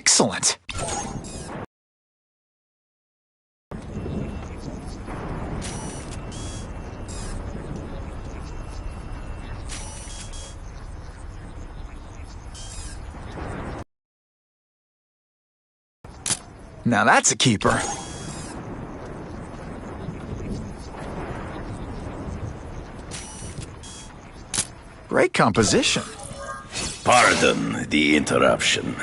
excellent. Now that's a keeper. Great composition. Pardon the interruption.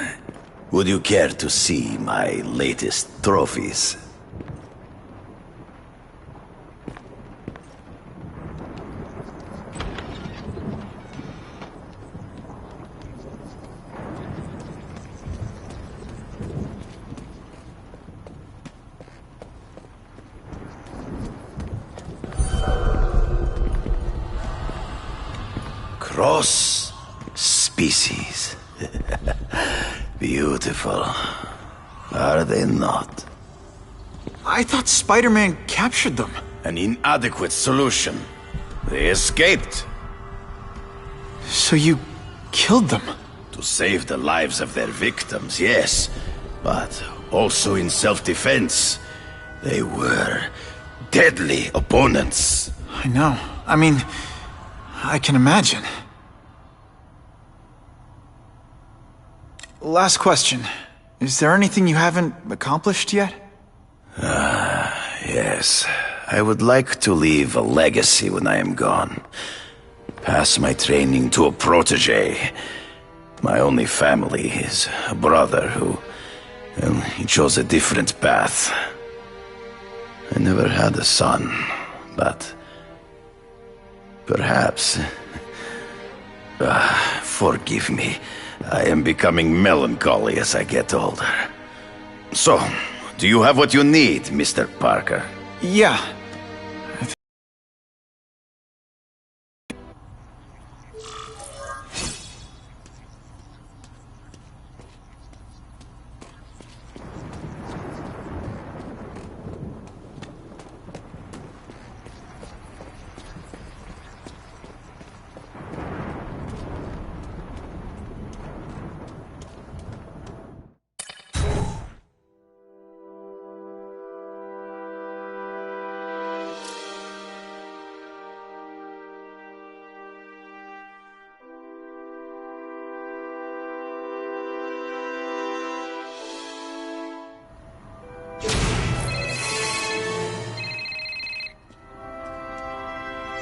Would you care to see my latest trophies? Cross species. Beautiful. Are they not? I thought Spider-Man captured them. An inadequate solution. They escaped. So you killed them? To save the lives of their victims, yes. But also in self-defense. They were deadly opponents. I know. I mean, I can imagine. Last question. Is there anything you haven't accomplished yet? Yes. I would like to leave a legacy when I am gone. Pass my training to a protege. My only family is a brother who... well, he chose a different path. I never had a son, but... perhaps... forgive me. I am becoming melancholy as I get older. So, do you have what you need, Mr. Parker? Yeah.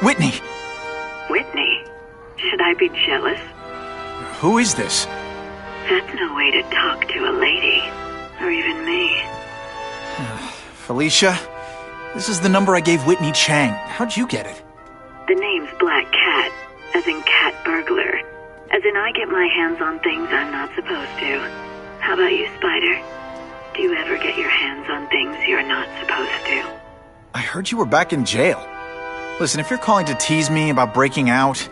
Whitney! Whitney? Should I be jealous? Who is this? That's no way to talk to a lady. Or even me. Felicia? This is the number I gave Whitney Chang. How'd you get it? The name's Black Cat, as in cat burglar. As in I get my hands on things I'm not supposed to. How about you, Spider? Do you ever get your hands on things you're not supposed to? I heard you were back in jail. Listen, if you're calling to tease me about breaking out...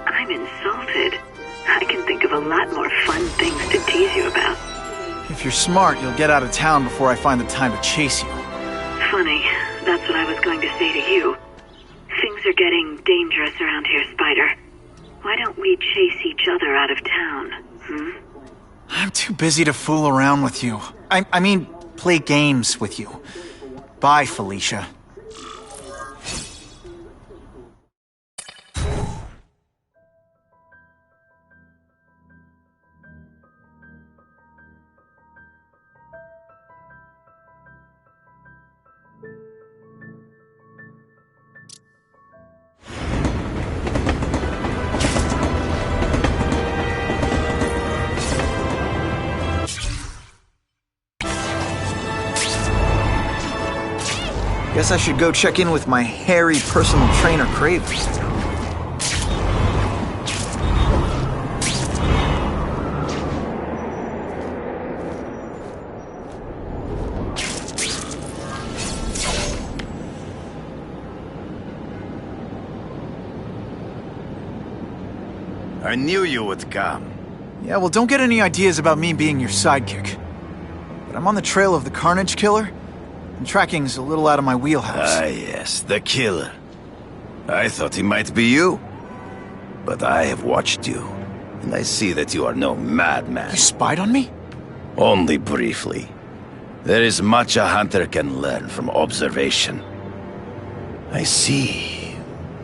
I'm insulted. I can think of a lot more fun things to tease you about. If you're smart, you'll get out of town before I find the time to chase you. Funny, that's what I was going to say to you. Things are getting dangerous around here, Spider. Why don't we chase each other out of town, I'm too busy to fool around with you. I mean, play games with you. Bye, Felicia. Guess I should go check in with my hairy personal trainer, Kraven. I knew you would come. Yeah, well, don't get any ideas about me being your sidekick. But I'm on the trail of the Carnage Killer, and tracking's a little out of my wheelhouse. Ah, yes, the killer. I thought he might be you. But I have watched you, and I see that you are no madman. You spied on me? Only briefly. There is much a hunter can learn from observation. I see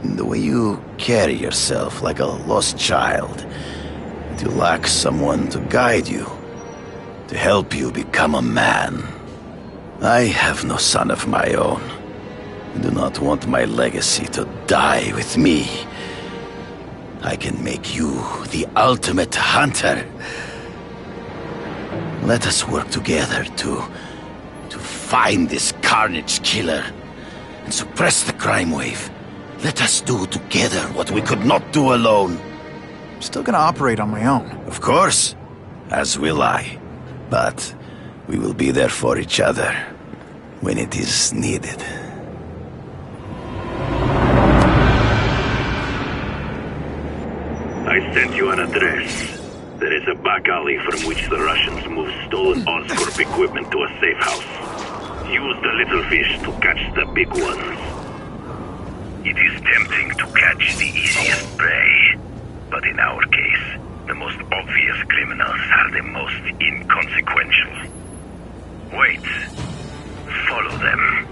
in the way you carry yourself like a lost child, that you lack someone to guide you, to help you become a man. I have no son of my own. I do not want my legacy to die with me. I can make you the ultimate hunter. Let us work together to find this carnage killer and suppress the crime wave. Let us do together what we could not do alone. I'm still gonna operate on my own. Of course, as will I. But we will be there for each other when it is needed. I sent you an address. There is a back alley from which the Russians move stolen Oscorp equipment to a safe house. Use the little fish to catch the big ones. It is tempting to catch the easiest prey, but in our case, the most obvious criminals are the most inconsequential. Wait. Follow them.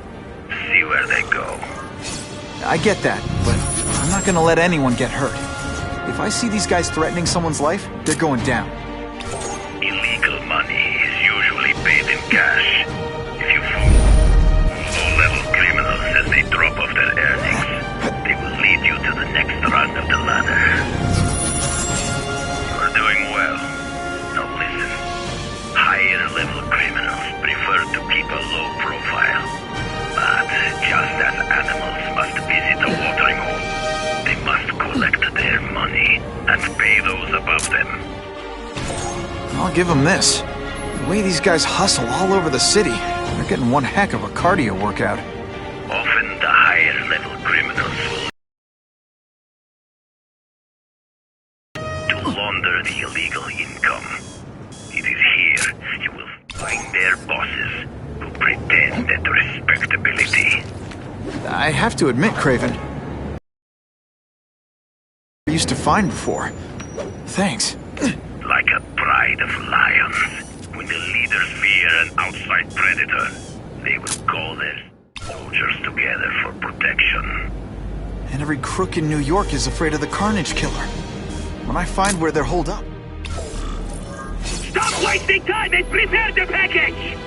See where they go. I get that, but I'm not gonna let anyone get hurt. If I see these guys threatening someone's life, they're going down. Illegal money is usually paid in cash. If you fool low-level criminals as they drop off their earnings, they will lead you to the next rung of the ladder. You are doing well. Now listen. Higher-level criminals prefer to keep a low profile. But just as animals must visit a watering hole, they must collect their money and pay those above them. I'll give them this. The way these guys hustle all over the city, they're getting one heck of a cardio workout. Often the higher-level criminals will to launder the illegal income. It is here you will find their bosses who pretend at respectability. I have to admit, Kraven, I used to find before. Thanks. Like a pride of lions. When the leaders fear an outside predator, they will call their soldiers together for protection. And every crook in New York is afraid of the Carnage Killer. When I find where they're holed up... Stop wasting time and prepare the package!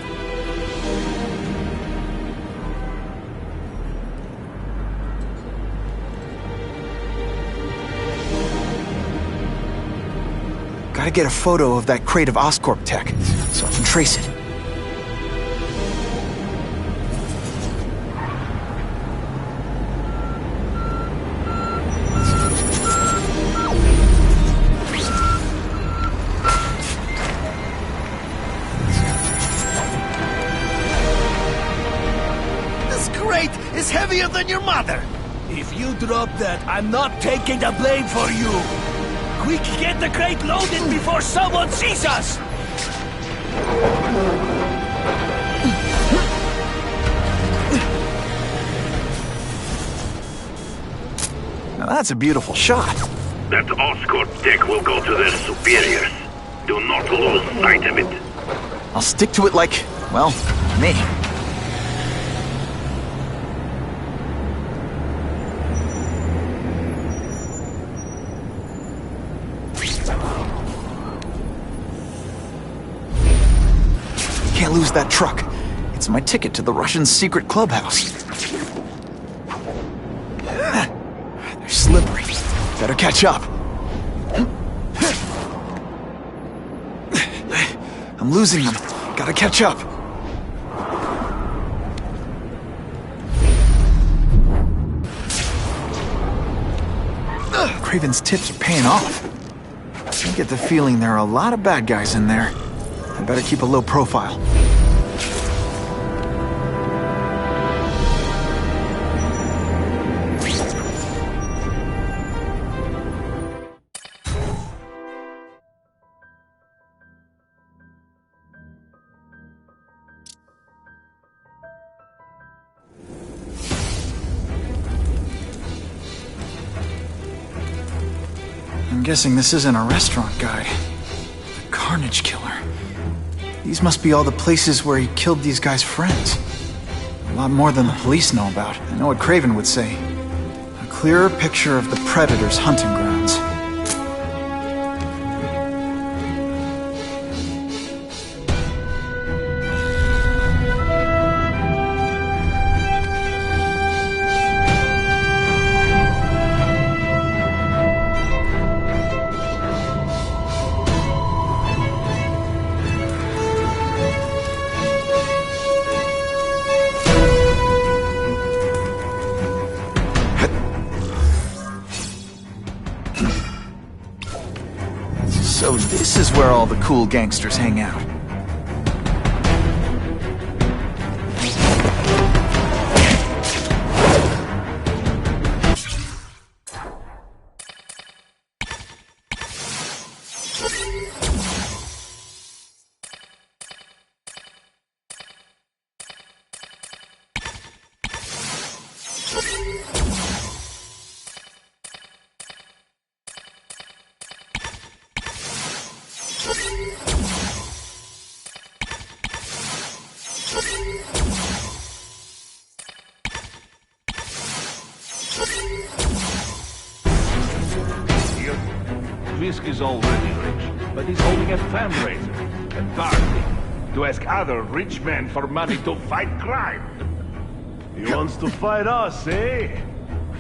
Gotta get a photo of that crate of Oscorp tech, so I can trace it. This crate is heavier than your mother! If you drop that, I'm not taking the blame for you! Quick, get the crate loaded before someone sees us! Now that's a beautiful shot. That Oscorp tech will go to their superiors. Do not lose sight of it. I'll stick to it like, well, me. Can't lose that truck. It's my ticket to the Russian secret clubhouse. They're slippery. Better catch up. I'm losing them. Gotta catch up. Kraven's tips are paying off. I get the feeling there are a lot of bad guys in there. I better keep a low profile. I'm guessing this isn't a restaurant guide. The Carnage Killer. These must be all the places where he killed these guys' friends. A lot more than the police know about. I know what Kraven would say. A clearer picture of the Predator's hunting grounds. So this is where all the cool gangsters hang out. Fisk is already rich, but he's holding a fundraiser, a party, to ask other rich men for money to fight crime. He wants to fight us, eh?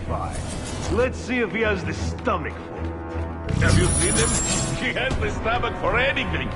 Fine. Let's see if he has the stomach for it. Have you seen him? He has the stomach for anything.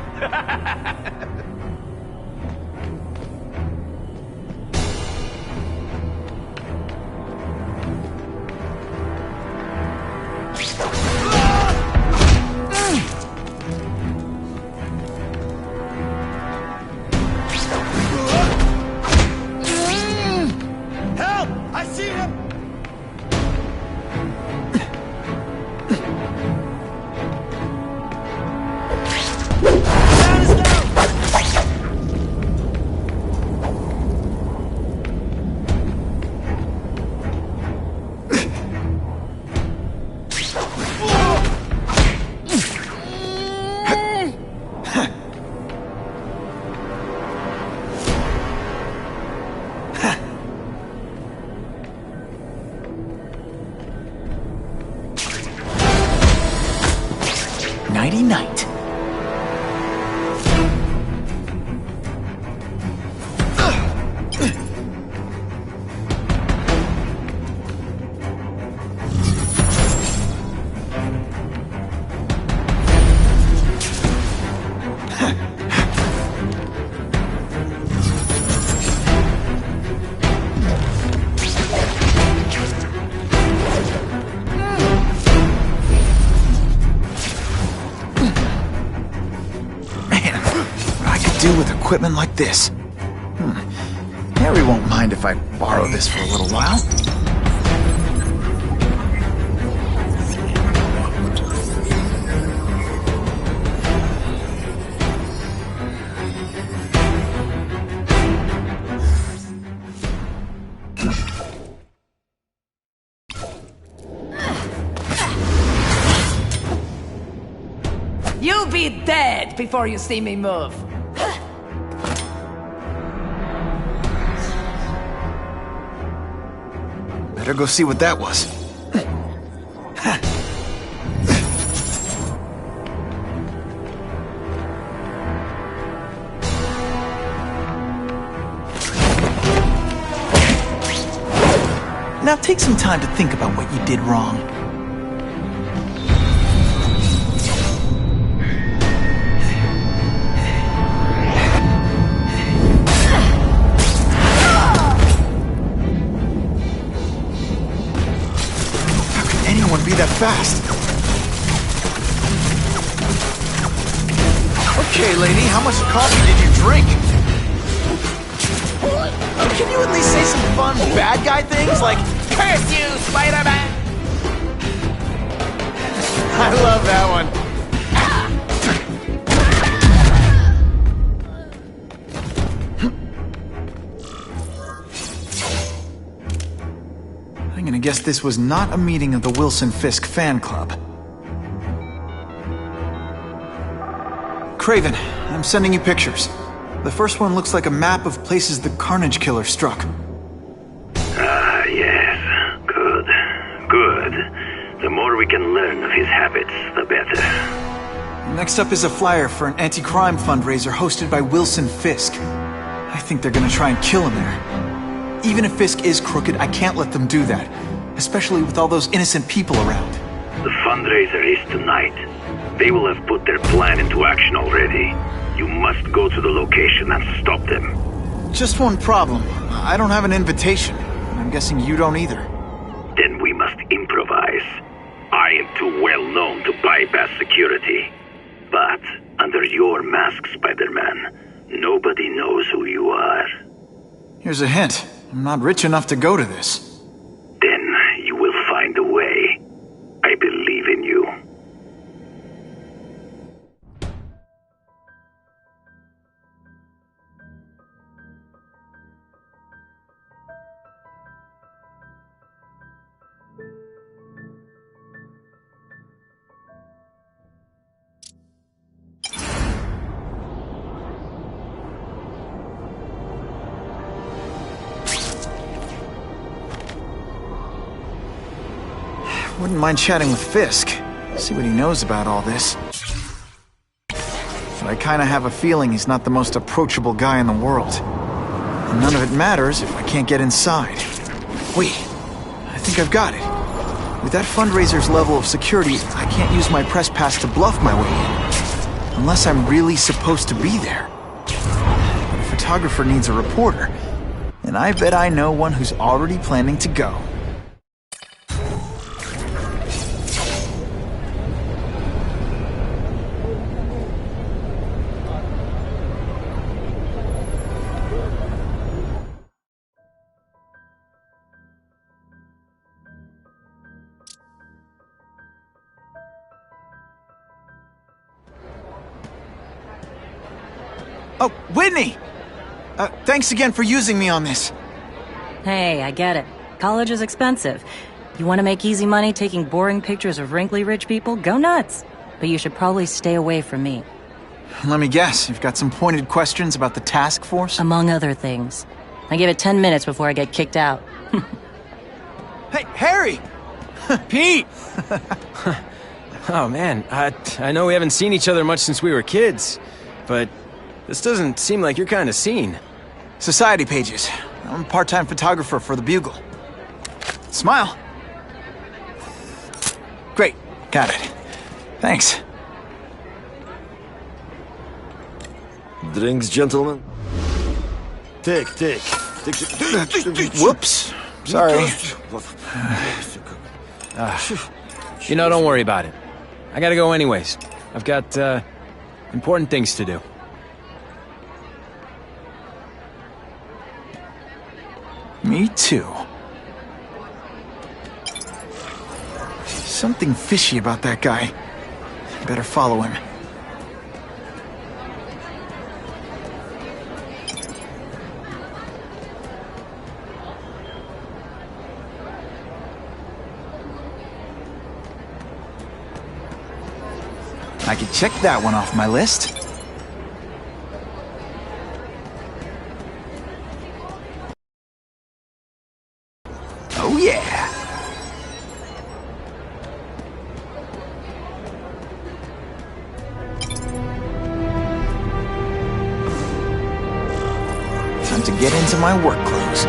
Nighty-night. Do with equipment like this. Harry won't mind if I borrow this for a little while. You'll be dead before you see me move. Better go see what that was. Now take some time to think about what you did wrong. Be that fast. Okay, lady, how much coffee did you drink? Can you at least say some fun bad guy things like, "Curse you, Spider-Man"? I love that one. I'm gonna guess this was not a meeting of the Wilson Fisk fan club. Kraven, I'm sending you pictures. The first one looks like a map of places the Carnage Killer struck. Ah, yes. Good. Good. The more we can learn of his habits, the better. Next up is a flyer for an anti-crime fundraiser hosted by Wilson Fisk. I think they're gonna try and kill him there. Even if Fisk is crooked, I can't let them do that. Especially with all those innocent people around. The fundraiser is tonight. They will have put their plan into action already. You must go to the location and stop them. Just one problem. I don't have an invitation. I'm guessing you don't either. Then we must improvise. I am too well known to bypass security. But under your mask, Spider-Man, nobody knows who you are. Here's a hint. I'm not rich enough to go to this. Then you will find a way. I believe in you. Wouldn't mind chatting with Fisk. See what he knows about all this. But I kinda have a feeling he's not the most approachable guy in the world. And none of it matters if I can't get inside. Wait, I think I've got it. With that fundraiser's level of security, I can't use my press pass to bluff my way in. Unless I'm really supposed to be there. But a photographer needs a reporter. And I bet I know one who's already planning to go. Oh, Whitney! Thanks again for using me on this. Hey, I get it. College is expensive. You want to make easy money taking boring pictures of wrinkly rich people? Go nuts! But you should probably stay away from me. Let me guess, you've got some pointed questions about the task force? Among other things. I give it 10 minutes before I get kicked out. Hey, Harry! Pete! Oh man, I know we haven't seen each other much since we were kids, but this doesn't seem like your kind of scene. Society pages. I'm a part-time photographer for the Bugle. Smile. Great, got it. Thanks. Drinks, gentlemen? Take. Whoops. Sorry. You know, don't worry about it. I gotta go anyways. I've got, important things to do. Me too. Something fishy about that guy. Better follow him. I could check that one off my list. Oh yeah! Time to get into my work clothes.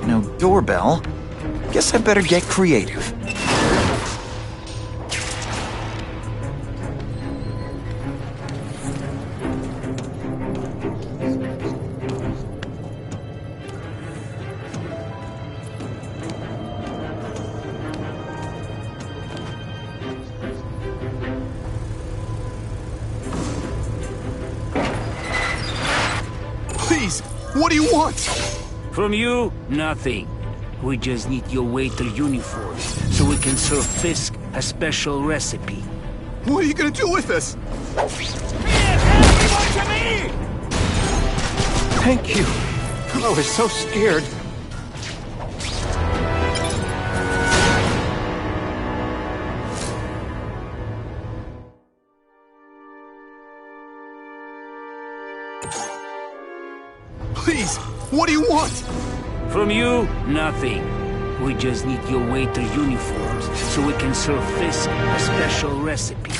No doorbell. Guess I better get creative. Please, what do you want? From you, nothing. We just need your waiter uniform, so we can serve Fisk a special recipe. What are you gonna do with us? Thank you. I was so scared. Please, what do you want? From you, nothing. We just need your waiter uniforms so we can serve Fisk a special recipe.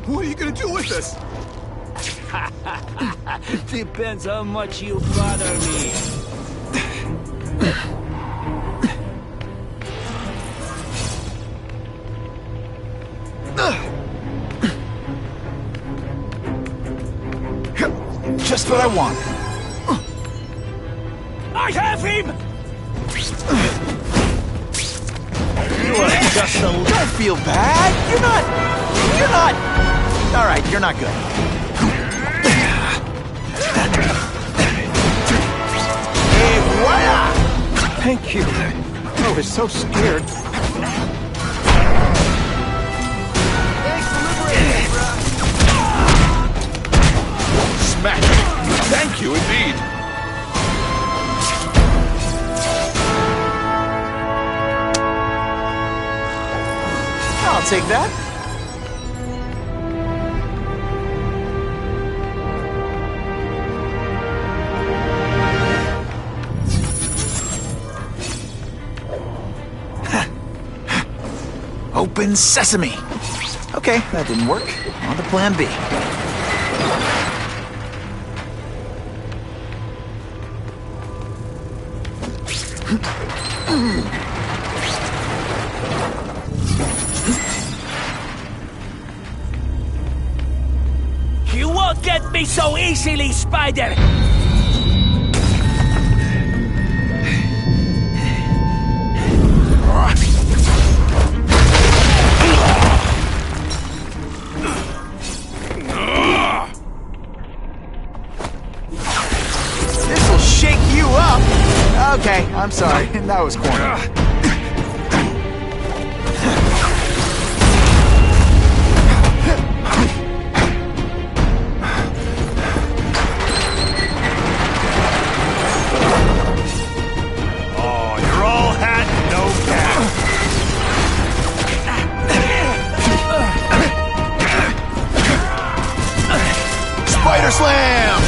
What are you gonna do with us? Depends how much you bother me. Just what I want. I have him! You are just a... Don't feel bad. You're not... All right, you're not good. Et voila! Thank you. I was so scared. Smack! Thank you indeed. I'll take that. Open sesame. Okay, that didn't work. On to plan B. You won't get me so easily, Spider! This'll shake you up! Okay, I'm sorry. That was corny. Spider Slam!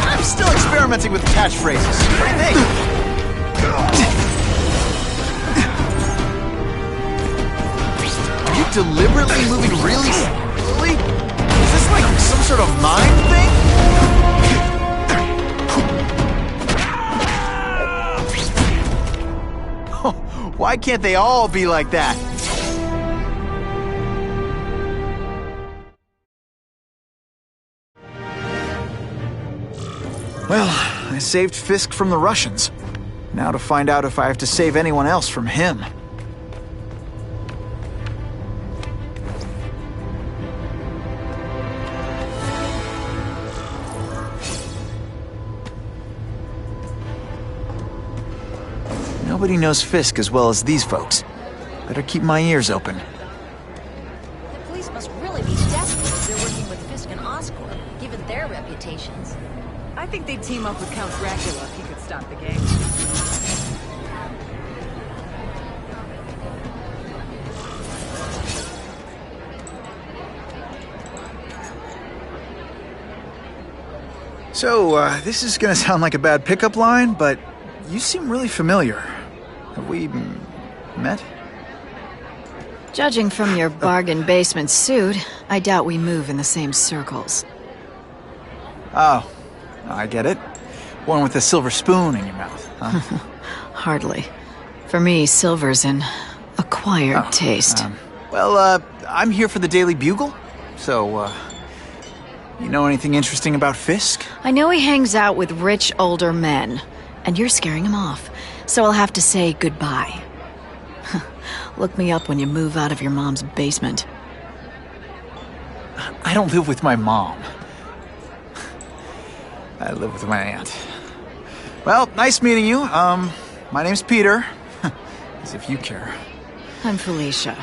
I'm still experimenting with catchphrases. What do you think? Are you deliberately moving really slowly? Is this like some sort of mind thing? Why can't they all be like that? Well, I saved Fisk from the Russians. Now to find out if I have to save anyone else from him. Nobody knows Fisk as well as these folks. Better keep my ears open. The police must really be desperate if they're working with Fisk and Oscorp, given their reputations. I think they'd team up with Count Dracula if he could stop the game. So, this is gonna sound like a bad pickup line, but you seem really familiar. Have we met? Judging from your bargain basement suit, I doubt we move in the same circles. Oh, I get it. One with a silver spoon in your mouth, huh? Hardly. For me, silver's an acquired taste. I'm here for the Daily Bugle, so, you know anything interesting about Fisk? I know he hangs out with rich older men, and you're scaring him off, so I'll have to say goodbye. Look me up when you move out of your mom's basement. I don't live with my mom. I live with my aunt. Well, nice meeting you. My name's Peter. As if you care. I'm Felicia.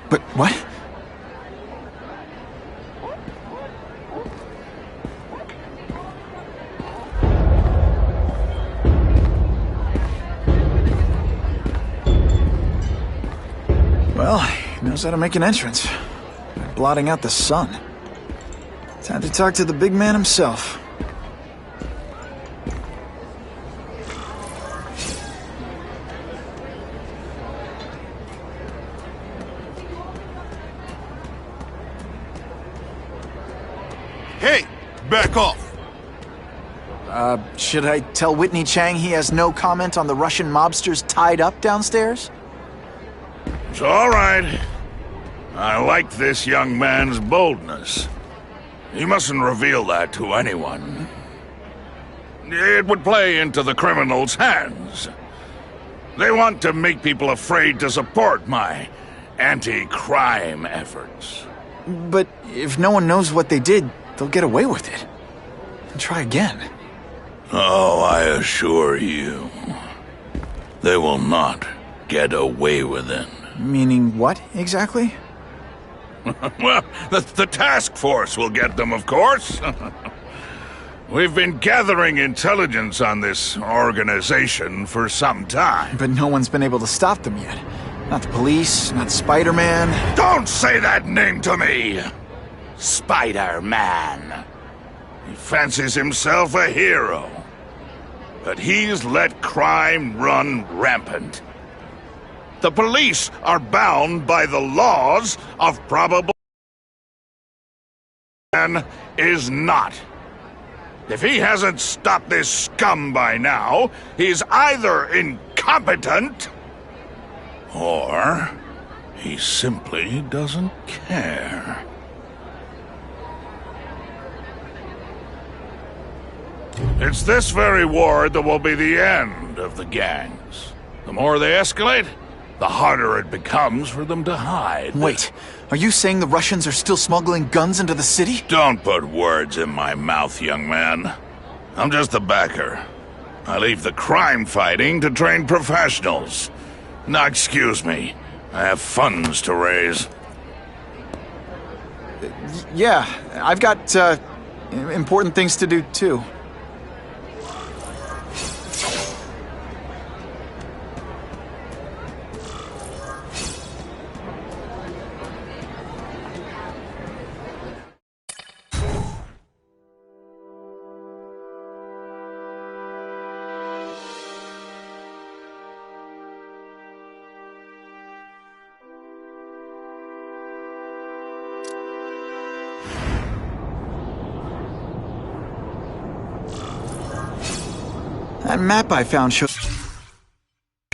But what? Well, he knows how to make an entrance. By blotting out the sun. Time to talk to the big man himself. Hey, back off. Should I tell Whitney Chang he has no comment on the Russian mobsters tied up downstairs? It's all right. I like this young man's boldness. He mustn't reveal that to anyone. It would play into the criminals' hands. They want to make people afraid to support my anti-crime efforts. But if no one knows what they did, they'll get away with it. And try again. Oh, I assure you, they will not get away with it. Meaning what, exactly? Well, the task force will get them, of course. We've been gathering intelligence on this organization for some time. But no one's been able to stop them yet. Not the police, not Spider-Man. Don't say that name to me! Spider-Man. He fancies himself a hero. But he's let crime run rampant. The police are bound by the laws of probable... Man is not. If he hasn't stopped this scum by now, he's either incompetent... or he simply doesn't care. It's this very war that will be the end of the gangs. The more they escalate, the harder it becomes for them to hide. Wait, are you saying the Russians are still smuggling guns into the city? Don't put words in my mouth, young man. I'm just a backer. I leave the crime fighting to trained professionals. Now, excuse me. I have funds to raise. Yeah, I've got, important things to do, too. That map I found shows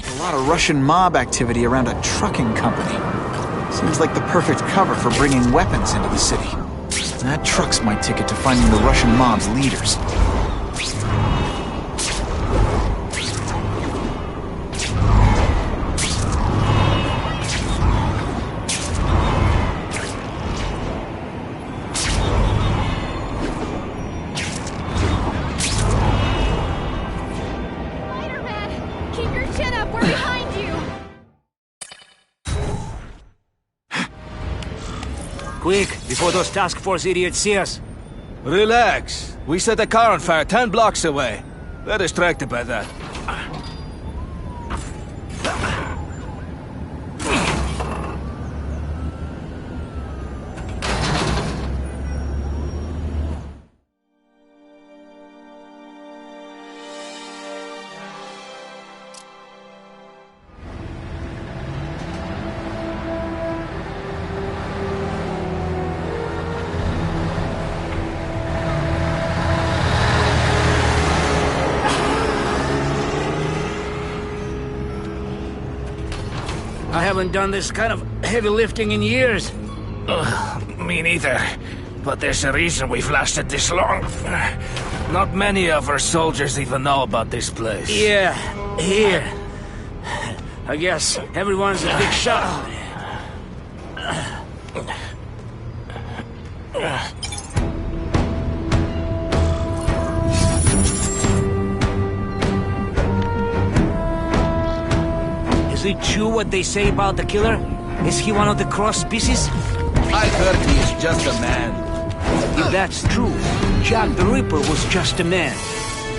a lot of Russian mob activity around a trucking company. Seems like the perfect cover for bringing weapons into the city. That truck's my ticket to finding the Russian mob's leaders. Quick, before those task force idiots see us. Relax. We set a car on fire 10 blocks away. They're distracted by that. I haven't done this kind of heavy lifting in years. Me neither. But there's a reason we've lasted this long. Not many of our soldiers even know about this place. Yeah, here. I guess everyone's a big shot. Is it true what they say about the killer? Is he one of the cross species? I heard he is just a man. If that's true, Jack the Ripper was just a man.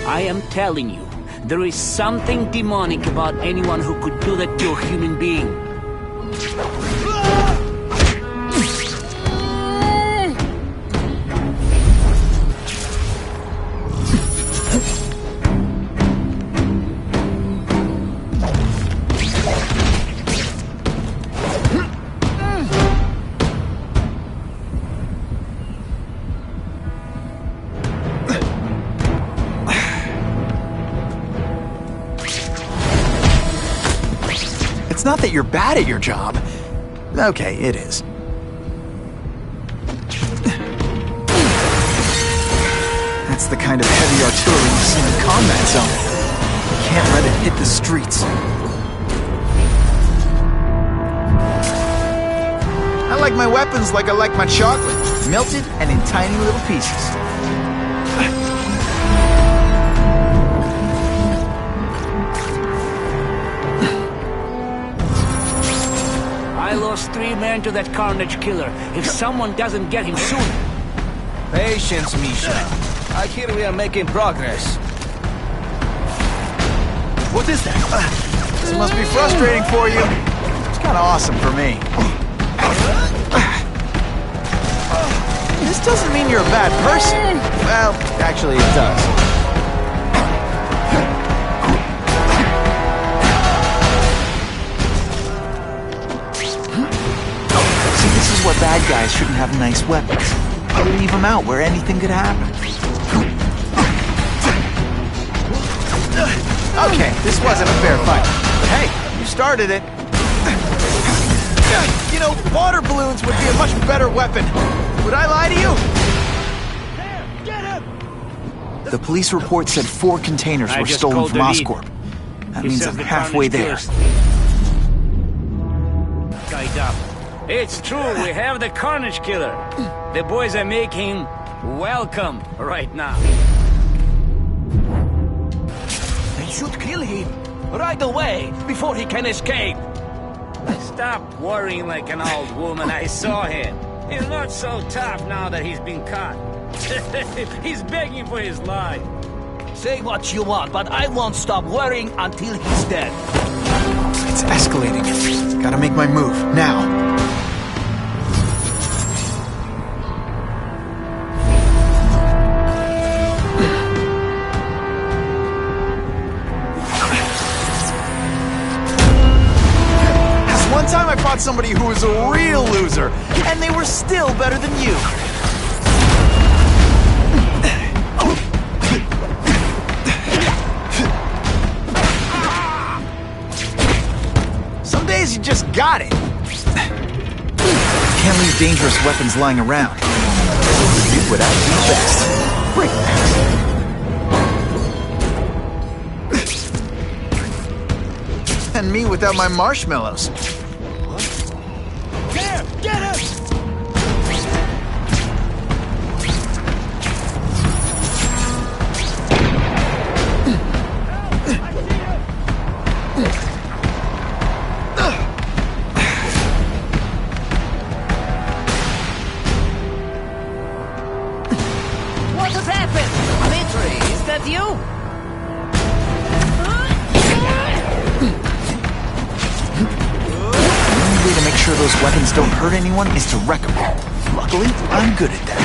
I am telling you, there is something demonic about anyone who could do that to a human being. It's not that you're bad at your job. Okay, it is. That's the kind of heavy artillery you see in the combat zone. You can't let it hit the streets. I like my weapons like I like my chocolate, melted and in tiny little pieces. I lost 3 men to that Carnage killer. If someone doesn't get him soon... Patience, Misha. I hear we are making progress. What is that? This must be frustrating for you. It's kind of awesome for me. This doesn't mean you're a bad person. Well, actually it does. See, this is where bad guys shouldn't have nice weapons. They leave them out where anything could happen. Okay, this wasn't a fair fight. But hey, you started it. You know, water balloons would be a much better weapon. Would I lie to you? There, get him! The police report said 4 containers were stolen from Oscorp. That means I'm halfway there. Tied up. It's true, we have the Carnage killer. The boys are making welcome right now. They should kill him right away before he can escape. Stop worrying like an old woman. I saw him. He's not so tough now that he's been caught. He's begging for his life. Say what you want, but I won't stop worrying until he's dead. It's escalating. Gotta make my move, now. One time I fought somebody who was a real loser, and they were still better than you. Some days you just got it. Can't leave dangerous weapons lying around. Do what I do best. Break that. And me without my marshmallows. There, get him! What has happened? Dimitri, is that you? To make sure those weapons don't hurt anyone is to wreck them. Luckily, I'm good at that.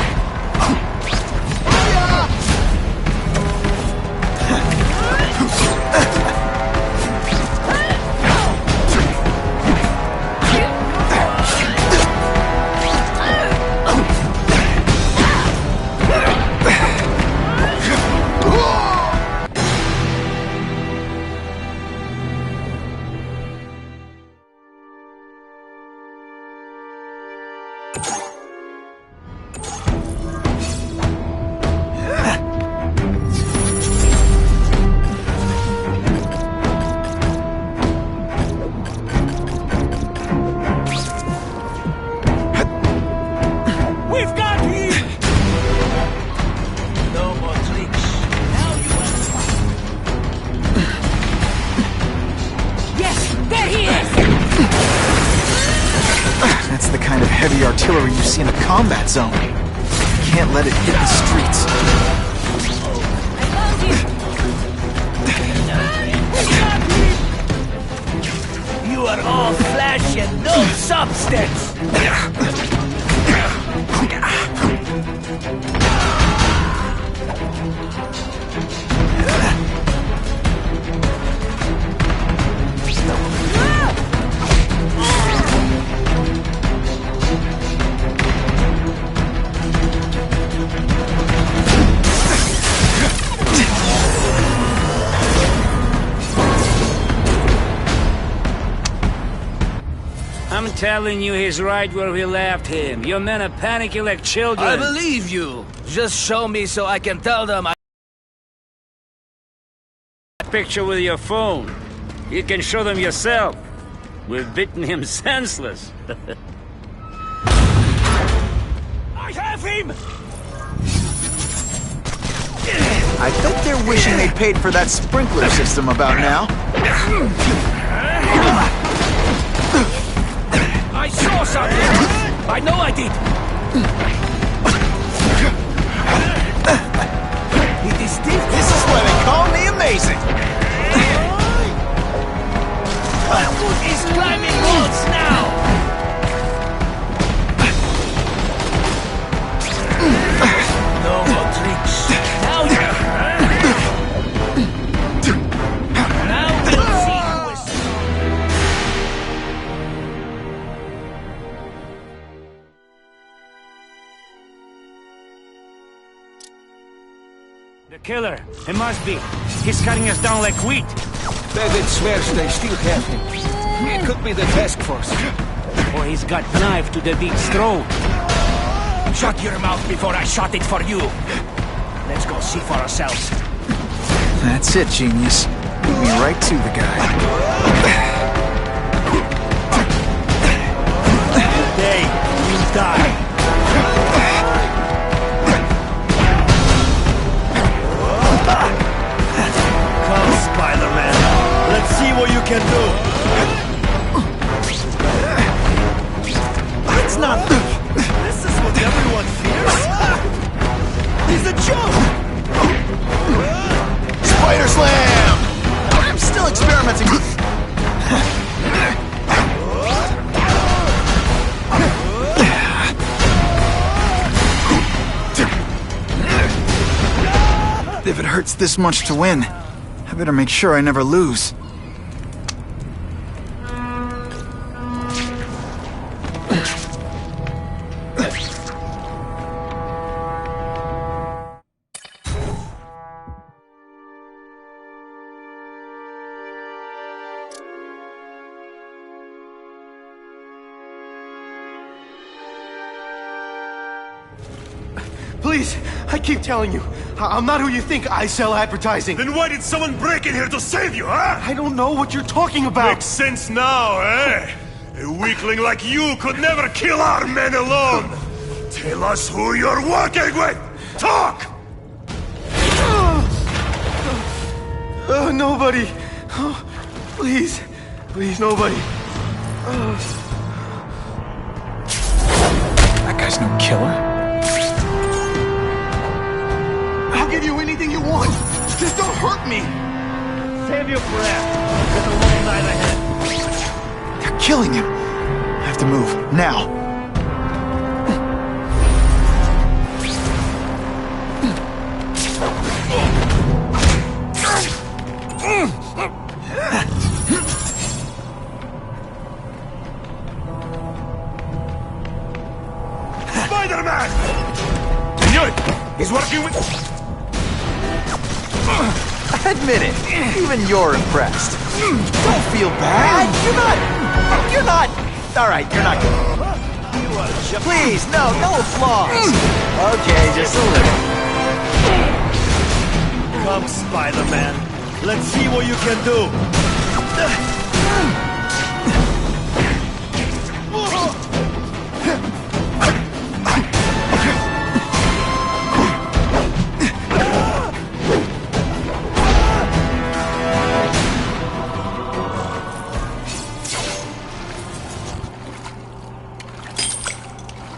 That's the kind of heavy artillery you see in a combat zone. You can't let it hit the streets. You are all flesh and no substance! telling you he's right where we left him. Your men are panicking like children. I believe you. Just show me so I can tell them I... Picture with your phone. You can show them yourself. We've beaten him senseless. I have him! I bet they're wishing they paid for that sprinkler system about now. I saw something! I know I did! It is stiff. This is why they call me amazing! He's climbing walls now! No more tricks. Now you... Now we'll see who is... The killer. It must be. He's cutting us down like wheat. David swears they still have him. It could be the task force. Or he's got knife to the David's throat. Shut your mouth before I shot it for you. Let's go see for ourselves. That's it, genius. Beat me right to the guy. Today, you die. Come, Spider-Man. Let's see what you can do. It's not... This is what everyone fears? He's a joke! Spider Slam! I'm still experimenting with... If it hurts this much to win, I better make sure I never lose. Please, I keep telling you, I'm not who you think. I sell advertising. Then why did someone break in here to save you, huh? I don't know what you're talking about. Makes sense now, eh? A weakling like you could never kill our men alone. Tell us who you're working with. Talk! Nobody. Oh, please. Please, nobody. That guy's no killer. I'll give you anything you want. Just don't hurt me. Save your breath. There's a long night ahead. They're killing him. I have to move, now. Spider-Man! Senor, he's working with... Admit it, even you're impressed. Don't feel bad. You're not. All right, you're not good. Please, no applause. Okay, just a little. Come, Spider-Man. Let's see what you can do.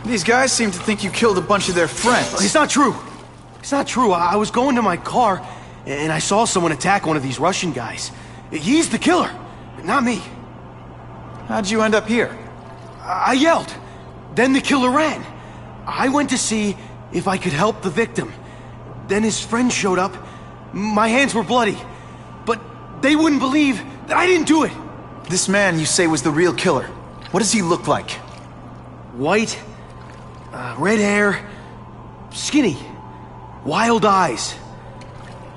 These guys seem to think you killed a bunch of their friends. It's not true. It's not true. I was going to my car, and I saw someone attack one of these Russian guys. He's the killer, not me. How'd you end up here? I yelled. Then the killer ran. I went to see if I could help the victim. Then his friend showed up. My hands were bloody. But they wouldn't believe that I didn't do it. This man you say was the real killer. What does he look like? White, red hair, skinny, wild eyes.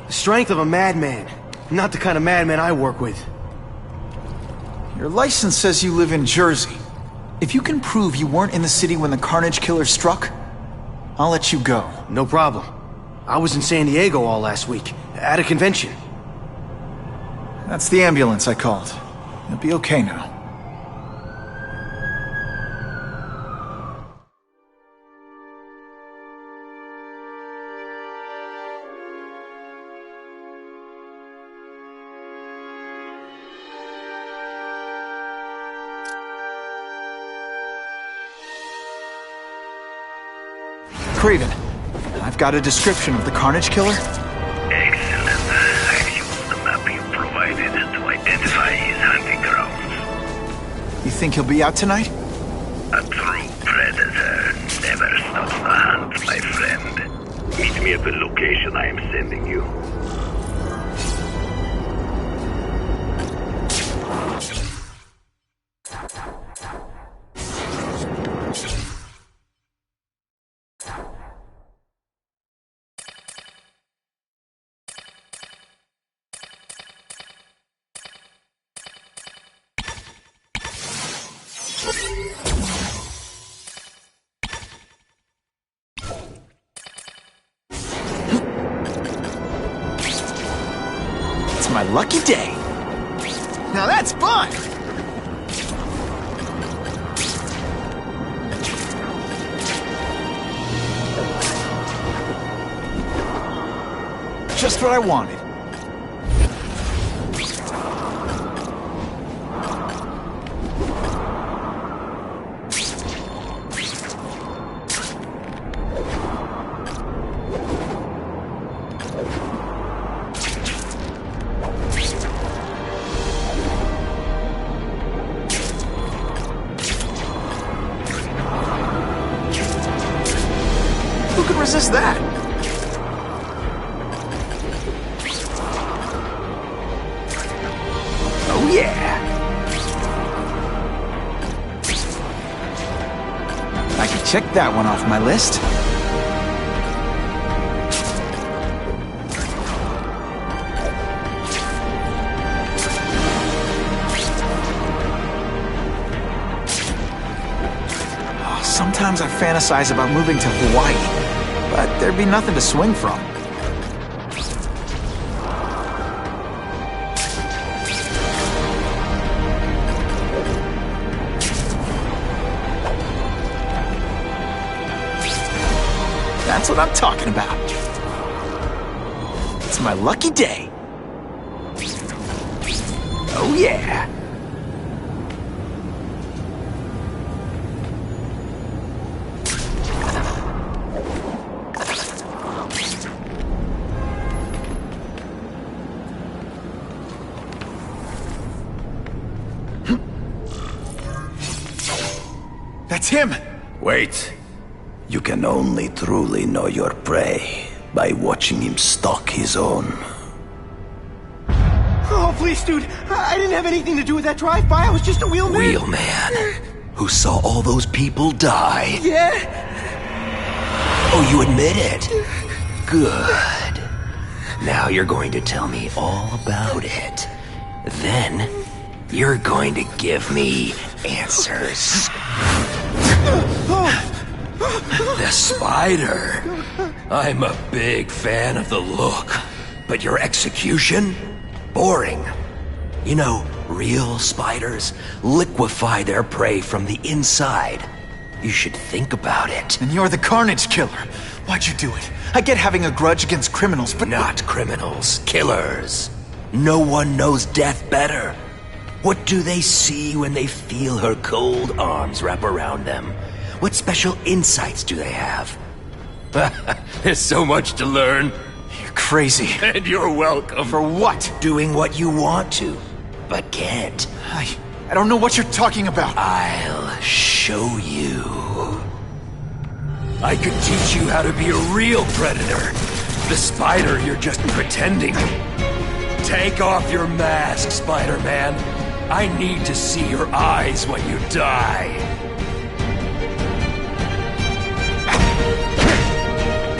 The strength of a madman. Not the kind of madman I work with. Your license says you live in Jersey. If you can prove you weren't in the city when the Carnage Killer struck, I'll let you go. No problem. I was in San Diego all last week, at a convention. That's the ambulance I called. You'll be okay now. Kraven, I've got a description of the Carnage Killer. Excellent. I've used the map you provided to identify his hunting grounds. You think he'll be out tonight? A true predator never stops the hunt, my friend. Meet me at the location I am sending you. It's my lucky day. Now that's fun! Just what I wanted. Who could resist that? Oh yeah! I can check that one off my list. Sometimes I fantasize about moving to Hawaii, but there'd be nothing to swing from. That's what I'm talking about. It's my lucky day. Oh yeah! That's him! Wait. You can only truly know your prey by watching him stalk his own. Oh, please, dude. I didn't have anything to do with that drive-by. I was just a wheelman. Wheelman? Who saw all those people die? Yeah? Oh, you admit it? Good. Now you're going to tell me all about it. Then, you're going to give me answers. The spider. I'm a big fan of the look, but your execution? Boring. You know, real spiders liquefy their prey from the inside. You should think about it. And you're the Carnage Killer. Why'd you do it? I get having a grudge against criminals, but... Not criminals, killers. No one knows death better. What do they see when they feel her cold arms wrap around them? What special insights do they have? There's so much to learn. You're crazy. And you're welcome. For what? Doing what you want to, but can't. I don't know what you're talking about. I'll show you. I could teach you how to be a real predator. The spider, you're just pretending. Take off your mask, Spider-Man. I need to see your eyes when you die.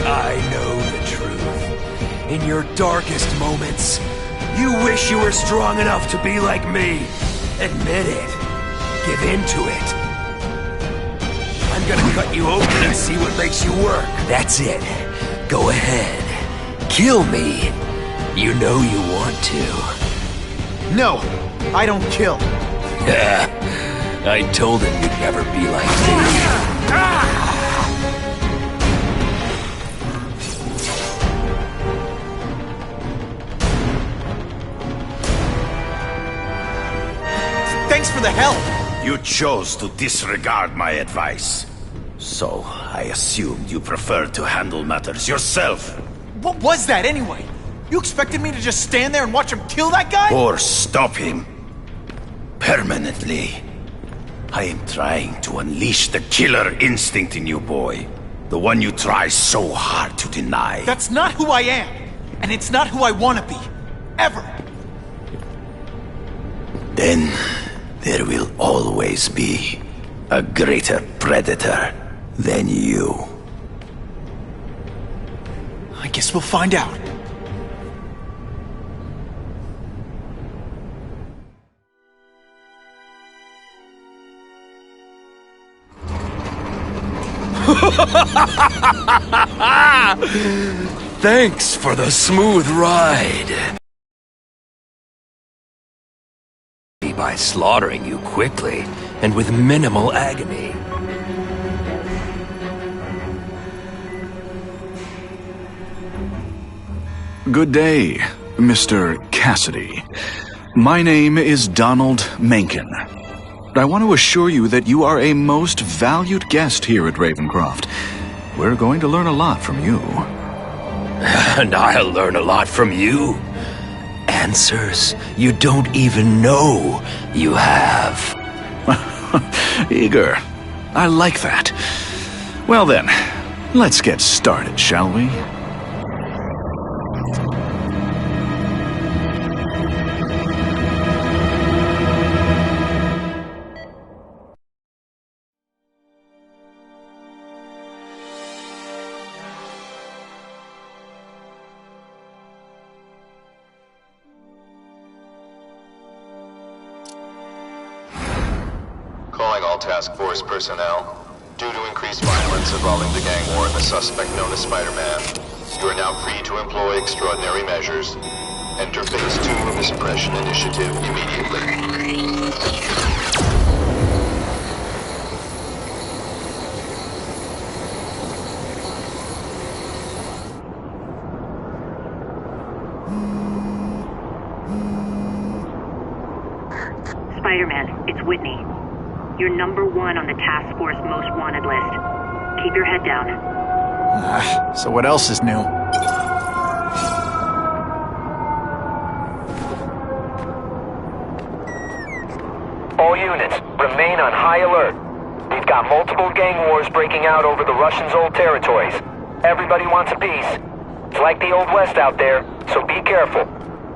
I know the truth. In your darkest moments, you wish you were strong enough to be like me. Admit it. Give in to it. I'm gonna cut you open and see what makes you work. That's it. Go ahead. Kill me. You know you want to. No, I don't kill. I told him you'd never be like me. Thanks for the help. You chose to disregard my advice. So, I assumed you preferred to handle matters yourself. What was that anyway? You expected me to just stand there and watch him kill that guy? Or stop him. Permanently. I am trying to unleash the killer instinct in you, boy. The one you try so hard to deny. That's not who I am. And it's not who I want to be. Ever. Then, there will always be a greater predator than you. I guess we'll find out. Thanks for the smooth ride. By slaughtering you quickly and with minimal agony. Good day, Mr. Cassidy. My name is Donald Mencken. I want to assure you that you are a most valued guest here at Ravencroft. We're going to learn a lot from you. And I'll learn a lot from you. Answers you don't even know you have. Eager. I like that. Well then, let's get started, shall we? Calling all task force personnel. Due to increased violence involving the gang war and the suspect known as Spider-Man, you are now free to employ extraordinary measures. Enter phase 2 of the suppression initiative immediately. Spider-Man, it's Whitney. You're #1 on the task force most wanted list. Keep your head down. So what else is new? All units, remain on high alert. We've got multiple gang wars breaking out over the Russians' old territories. Everybody wants a piece. It's like the Old West out there, so be careful.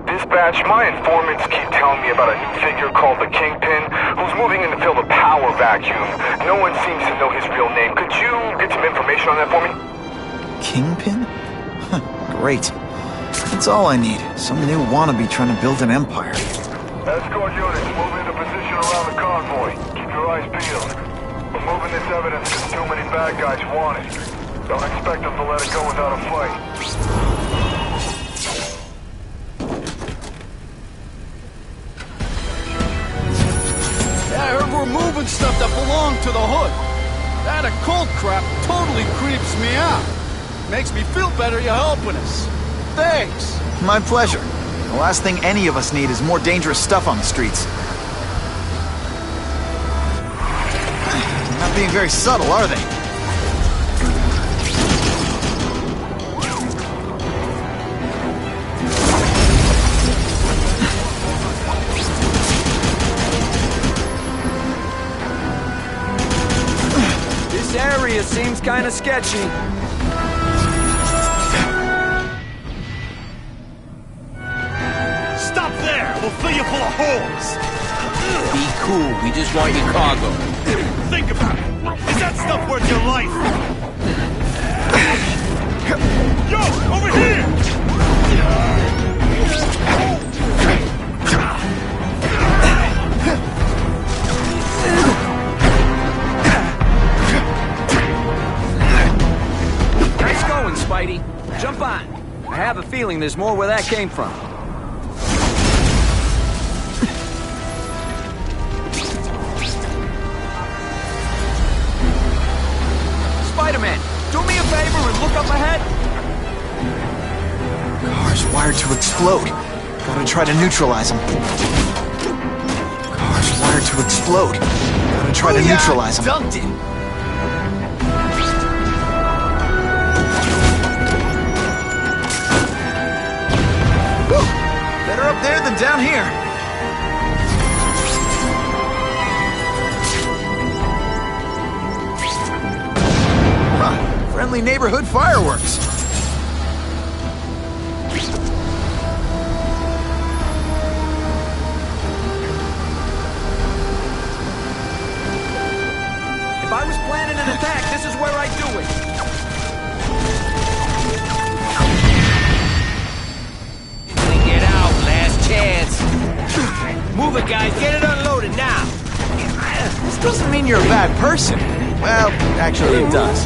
Dispatch, my informants keep telling me about a new figure called the Kingpin, who's moving in to fill the power vacuum. No one seems to know his real name. Could you get some information on that for me? Kingpin? Huh, great. That's all I need. Some new wannabe trying to build an empire. Escort units, move into position around the convoy. Keep your eyes peeled. We're moving this evidence because too many bad guys want it. Don't expect them to let it go without a fight. I heard we're moving stuff that belonged to the Hood. That occult crap totally creeps me out. Makes me feel better you're helping us. Thanks. My pleasure. The last thing any of us need is more dangerous stuff on the streets. They're not being very subtle, are they? This area seems kind of sketchy. Stop there! We'll fill you full of holes! Be cool, we just want your cargo. Think about it. Is that stuff worth your life? Yo, over here! Spidey. Jump on. I have a feeling there's more where that came from. Spider-Man, do me a favor and look up ahead. Car's wired to explode. Gotta try to neutralize him. Car's wired to explode. Gotta try to neutralize him. Dunked it. Better up there than down here. Huh. Friendly neighborhood fireworks. If I was planning an attack, this is where I'd do it. Get out, last chance. Move it, guys. Get it unloaded now. This doesn't mean you're a bad person. Well, actually it does.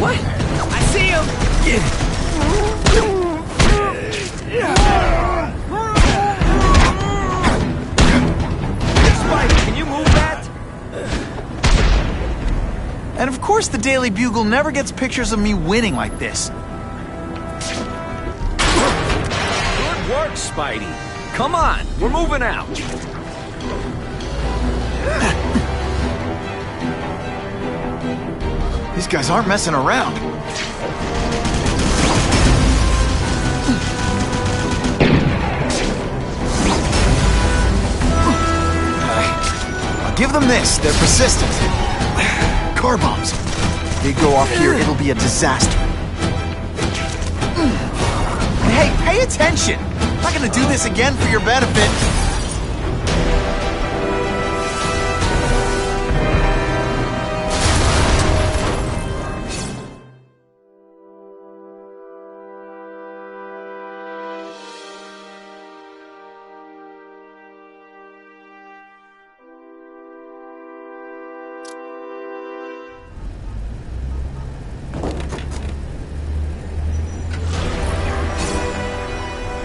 What? I see him. Spidey, can you move that? And of course the Daily Bugle never gets pictures of me winning like this. Good work, Spidey. Come on, we're moving out. These guys aren't messing around. I'll give them this. They're persistent. Car bombs. They go off here, it'll be a disaster. Hey, pay attention! I'm not gonna do this again for your benefit.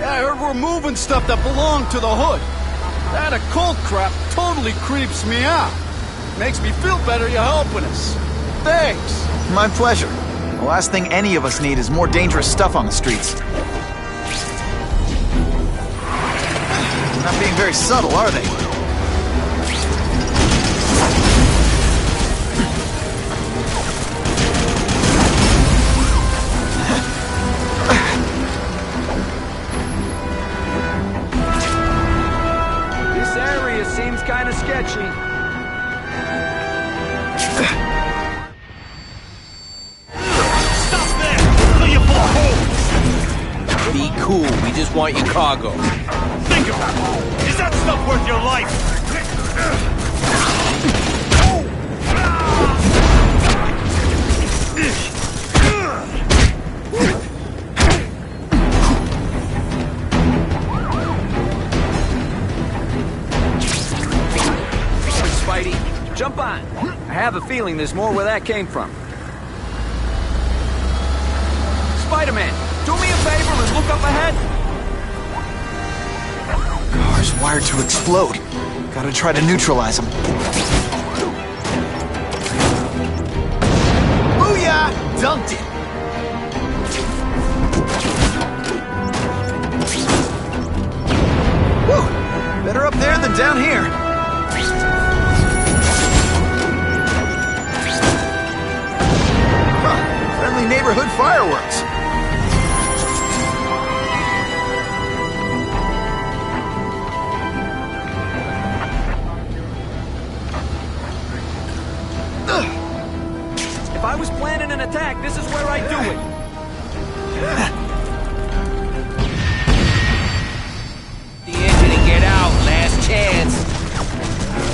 I heard we're moving stuff that belonged to the hood. That occult crap totally creeps me out. Makes me feel better you're helping us. Thanks. My pleasure. The last thing any of us need is more dangerous stuff on the streets. They're not being very subtle, are they? This area seems kind of sketchy. Be cool. We just want your cargo. Think about it. Is that stuff worth your life? Spidey, jump on. I have a feeling there's more where that came from. Spider-Man, do me a favor and look up ahead. Car's wired to explode. Gotta try to neutralize them. Booyah! Dunked it! Woo! Better up there than down here. Huh. Friendly neighborhood fireworks. If I was planning an attack, this is where I'd do it. The engine and get out. Last chance.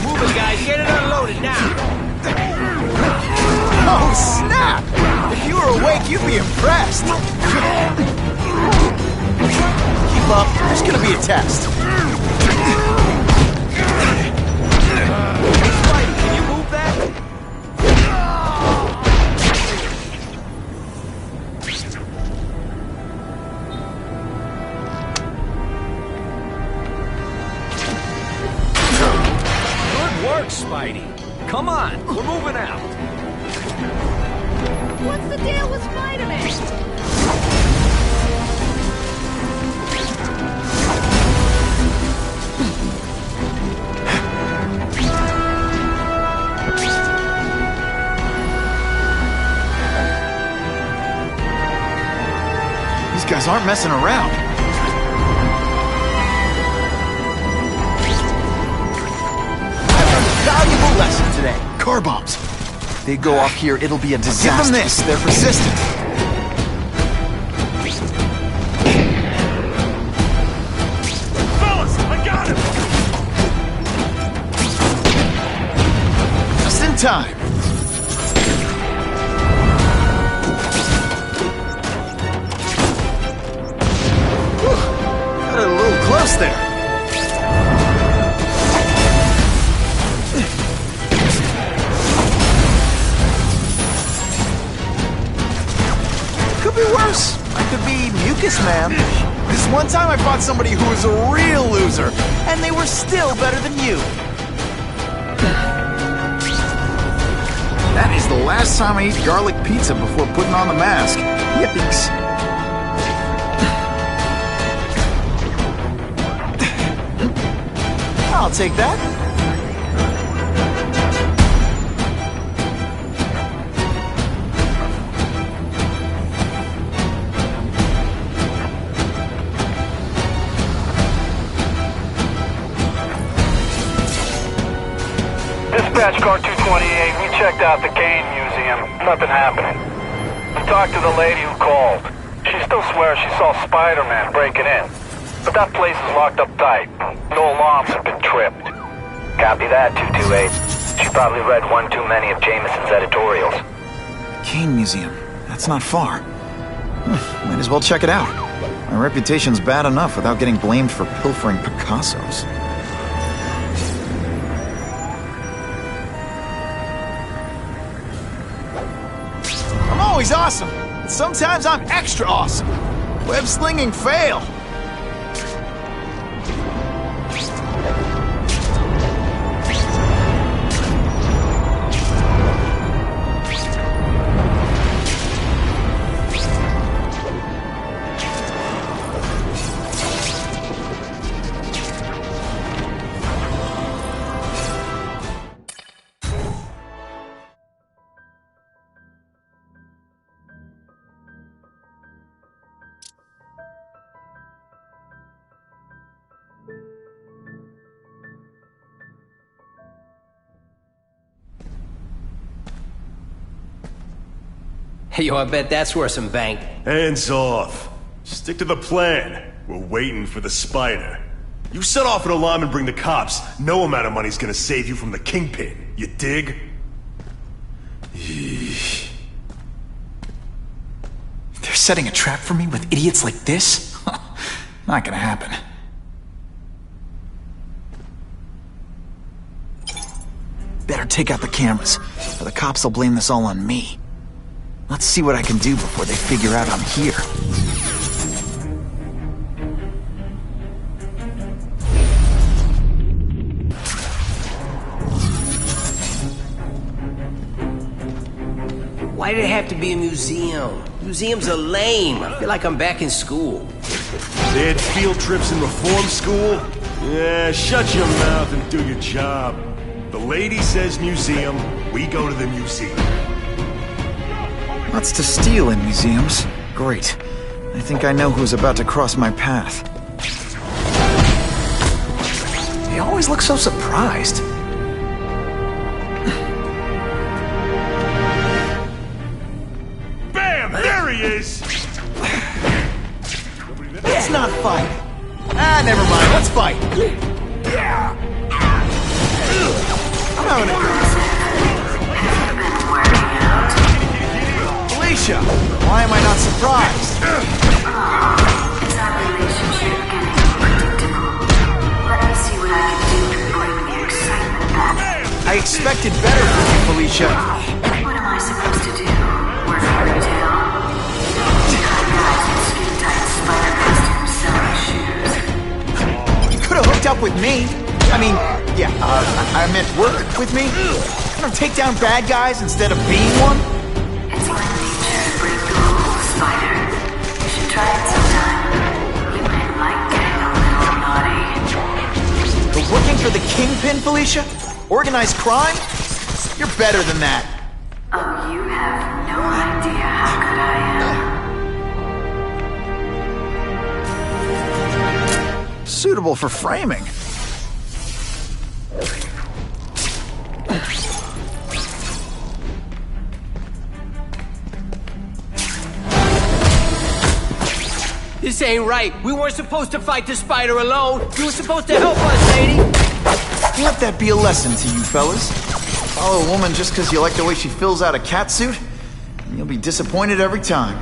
Move it, guys. Get it unloaded now. Oh, snap! If you were awake, you'd be impressed. Keep up. There's gonna be a test. Spidey, can you move that? moving out. What's the deal with Spider-Man? These guys aren't messing around. Valuable lesson today. Car bombs. They go off here, it'll be a disaster. Give them this, they're persistent. Fellas, I got him! Just in time. Whew, got it a little close there. Could be worse. I could be Mucus Man. This one time I fought somebody who was a real loser, and they were still better than you. That is the last time I eat garlic pizza before putting on the mask. Yippies. I'll take that. Dispatch car 228, we checked out the Kane Museum. Nothing happening. We talked to the lady who called. She still swears she saw Spider-Man breaking in. But that place is locked up tight. No alarms have been tripped. Copy that, 228. She probably read one too many of Jameson's editorials. Kane Museum. That's not far. Might as well check it out. My reputation's bad enough without getting blamed for pilfering Picassos. Always awesome, but sometimes I'm extra awesome. Web slinging fail. Hey, yo, I bet that's worth some bank. Hands off. Stick to the plan. We're waiting for the spider. You set off an alarm and bring the cops. No amount of money's gonna save you from the kingpin. You dig? They're setting a trap for me with idiots like this? Not gonna happen. Better take out the cameras, or the cops will blame this all on me. Let's see what I can do before they figure out I'm here. Why did it have to be a museum? Museums are lame. I feel like I'm back in school. They had field trips in reform school? Yeah, shut your mouth and do your job. The lady says museum, we go to the museum. Lots to steal in museums. Great. I think I know who's about to cross my path. They always look so surprised. Bam! There he is! Let's not fight. Ah, never mind. Let's fight. I'm having a... Felicia, why am I not surprised? Is our relationship getting unpredictable? Let me see what I can do to bring the excitement back. I expected better from you, Felicia. What am I supposed to do? Work for retail? Guys in skin-tight spider costumes selling shoes. You could have hooked up with me. I mean, yeah, I meant work with me. Can I take down bad guys instead of being one? It's my nature to break the rules, Spider. You should try it sometime. You might like getting a little naughty. But working for the Kingpin, Felicia? Organized crime? You're better than that. Oh, you have no idea how good I am. Suitable for framing. This ain't right. We weren't supposed to fight the spider alone. You were supposed to help us, lady. Let that be a lesson to you fellas. Follow a woman just because you like the way she fills out a catsuit, and you'll be disappointed every time.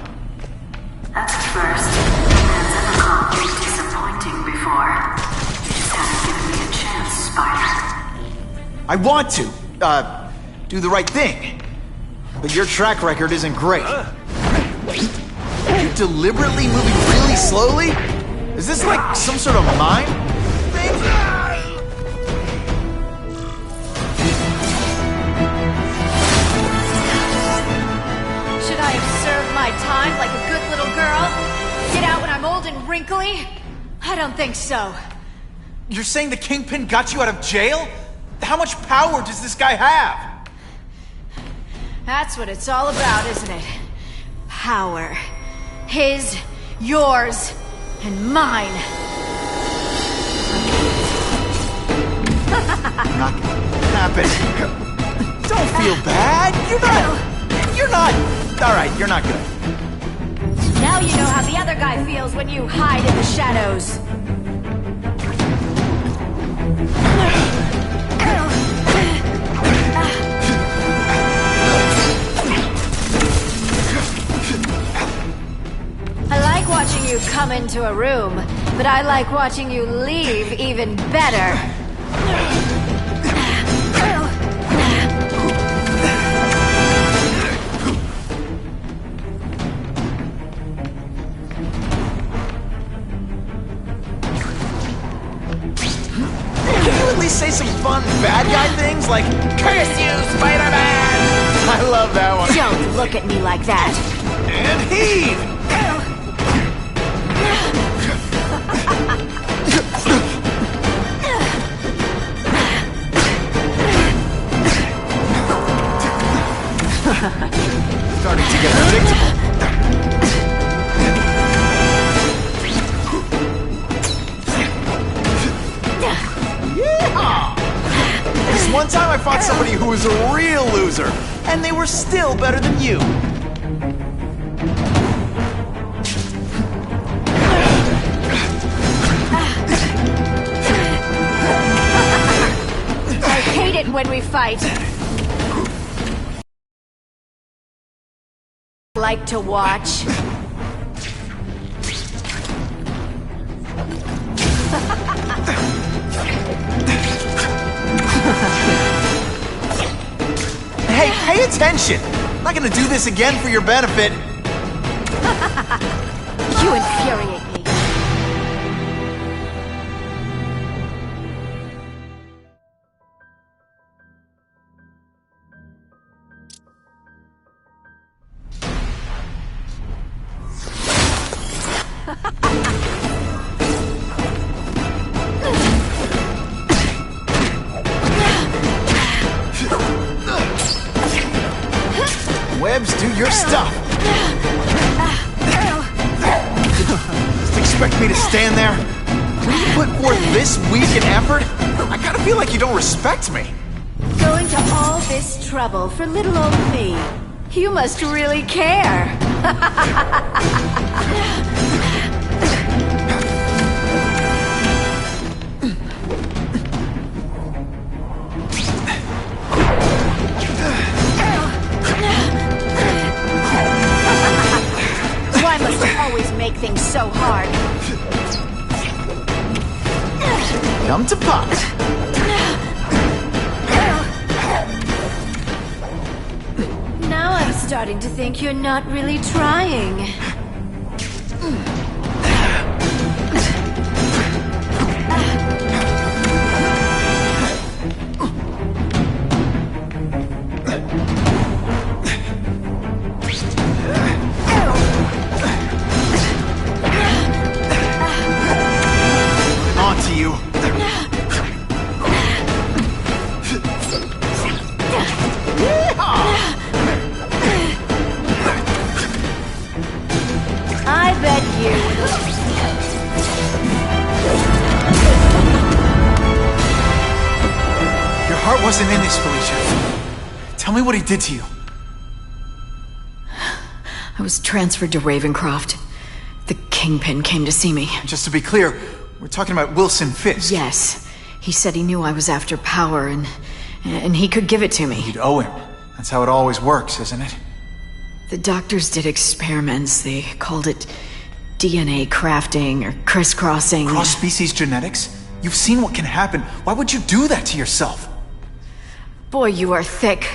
That's a first. No man's ever called me disappointing before. You just haven't given me a chance, Spider. I want to, do the right thing. But your track record isn't great. You're deliberately moving really slowly? Is this like some sort of mime thing? Should I have served my time like a good little girl? Get out when I'm old and wrinkly? I don't think so. You're saying the Kingpin got you out of jail? How much power does this guy have? That's what it's all about, isn't it? Power. His, yours, and mine. Not gonna happen. Don't feel bad. You're not. All right, you're not good. Now you know how the other guy feels when you hide in the shadows. I like watching you come into a room, but I like watching you leave even better. Can you at least say some fun bad guy things like, "Curse you, Spider-Man"? I love that one. Don't look at me like that. And heave! Starting to get predictable. Yeehaw! This one time I fought somebody who was a real loser, and they were still better than you. I hate it when we fight. Like to watch. Hey, pay attention! I'm not gonna do this again for your benefit. You infuriate me. Webs, do your stuff. Just expect me to stand there? When you put forth this week and effort, I kinda feel like you don't respect me. Going to all this trouble for little old me. You must really care. Why must you always make things so hard? Come to pop. Now I'm starting to think you're not really trying. wasn't in this, Felicia. Tell me what he did to you. I was transferred to Ravencroft. The Kingpin came to see me. Just to be clear, we're talking about Wilson Fisk. Yes. He said he knew I was after power and he could give it to me. You'd owe him. That's how it always works, isn't it? The doctors did experiments. They called it DNA crafting or crisscrossing. Cross-species genetics? You've seen what can happen. Why would you do that to yourself? Boy, you are thick.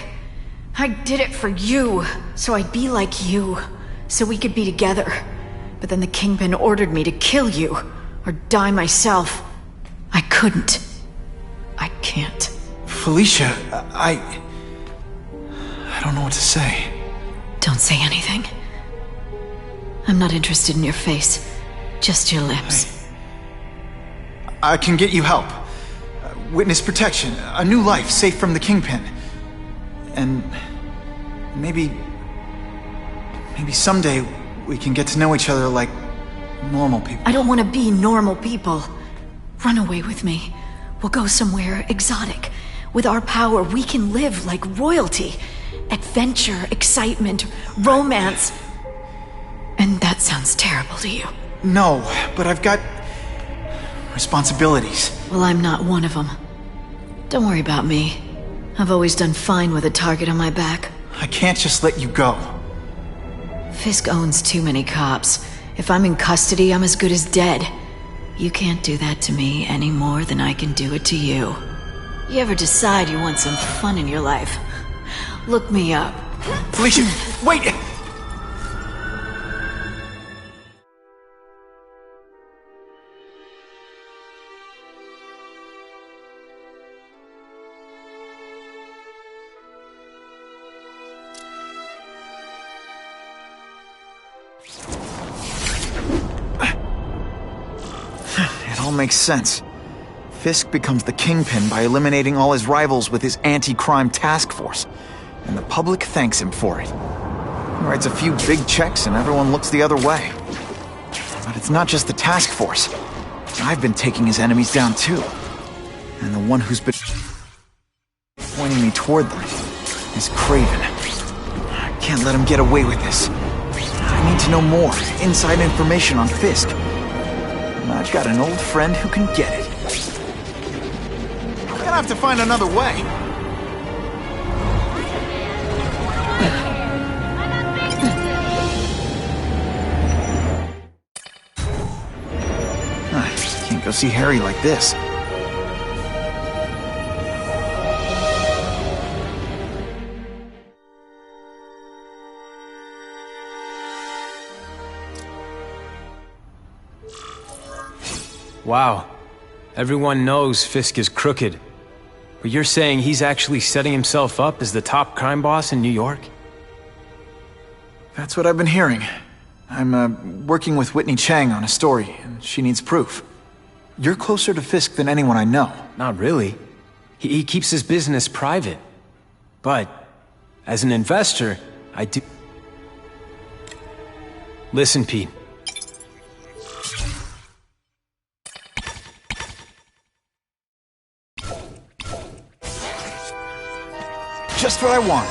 I did it for you, so I'd be like you, so we could be together. But then the Kingpin ordered me to kill you, or die myself. I couldn't. I can't. Felicia, I don't know what to say. Don't say anything. I'm not interested in your face, just your lips. I can get you help. Witness protection, a new life safe from the Kingpin. And maybe someday we can get to know each other like normal people. I don't want to be normal people. Run away with me. We'll go somewhere exotic. With our power, we can live like royalty. Adventure, excitement, romance. And that sounds terrible to you. No, but I've got responsibilities. Well, I'm not one of them. Don't worry about me. I've always done fine with a target on my back. I can't just let you go. Fisk owns too many cops. If I'm in custody, I'm as good as dead. You can't do that to me any more than I can do it to you. You ever decide you want some fun in your life? Look me up. Felicia, wait! It all makes sense. Fisk becomes the Kingpin by eliminating all his rivals with his anti-crime task force. And the public thanks him for it. He writes a few big checks and everyone looks the other way. But it's not just the task force. I've been taking his enemies down too. And the one who's been pointing me toward them is Kraven. I can't let him get away with this. I need to know more, inside information on Fisk. And I've got an old friend who can get it. I'm gonna have to find another way. Can't go see Harry like this. Wow. Everyone knows Fisk is crooked. But you're saying he's actually setting himself up as the top crime boss in New York? That's what I've been hearing. I'm working with Whitney Chang on a story, and she needs proof. You're closer to Fisk than anyone I know. Not really. He keeps his business private. But, as an investor, I do... Listen, Pete. Just what I want.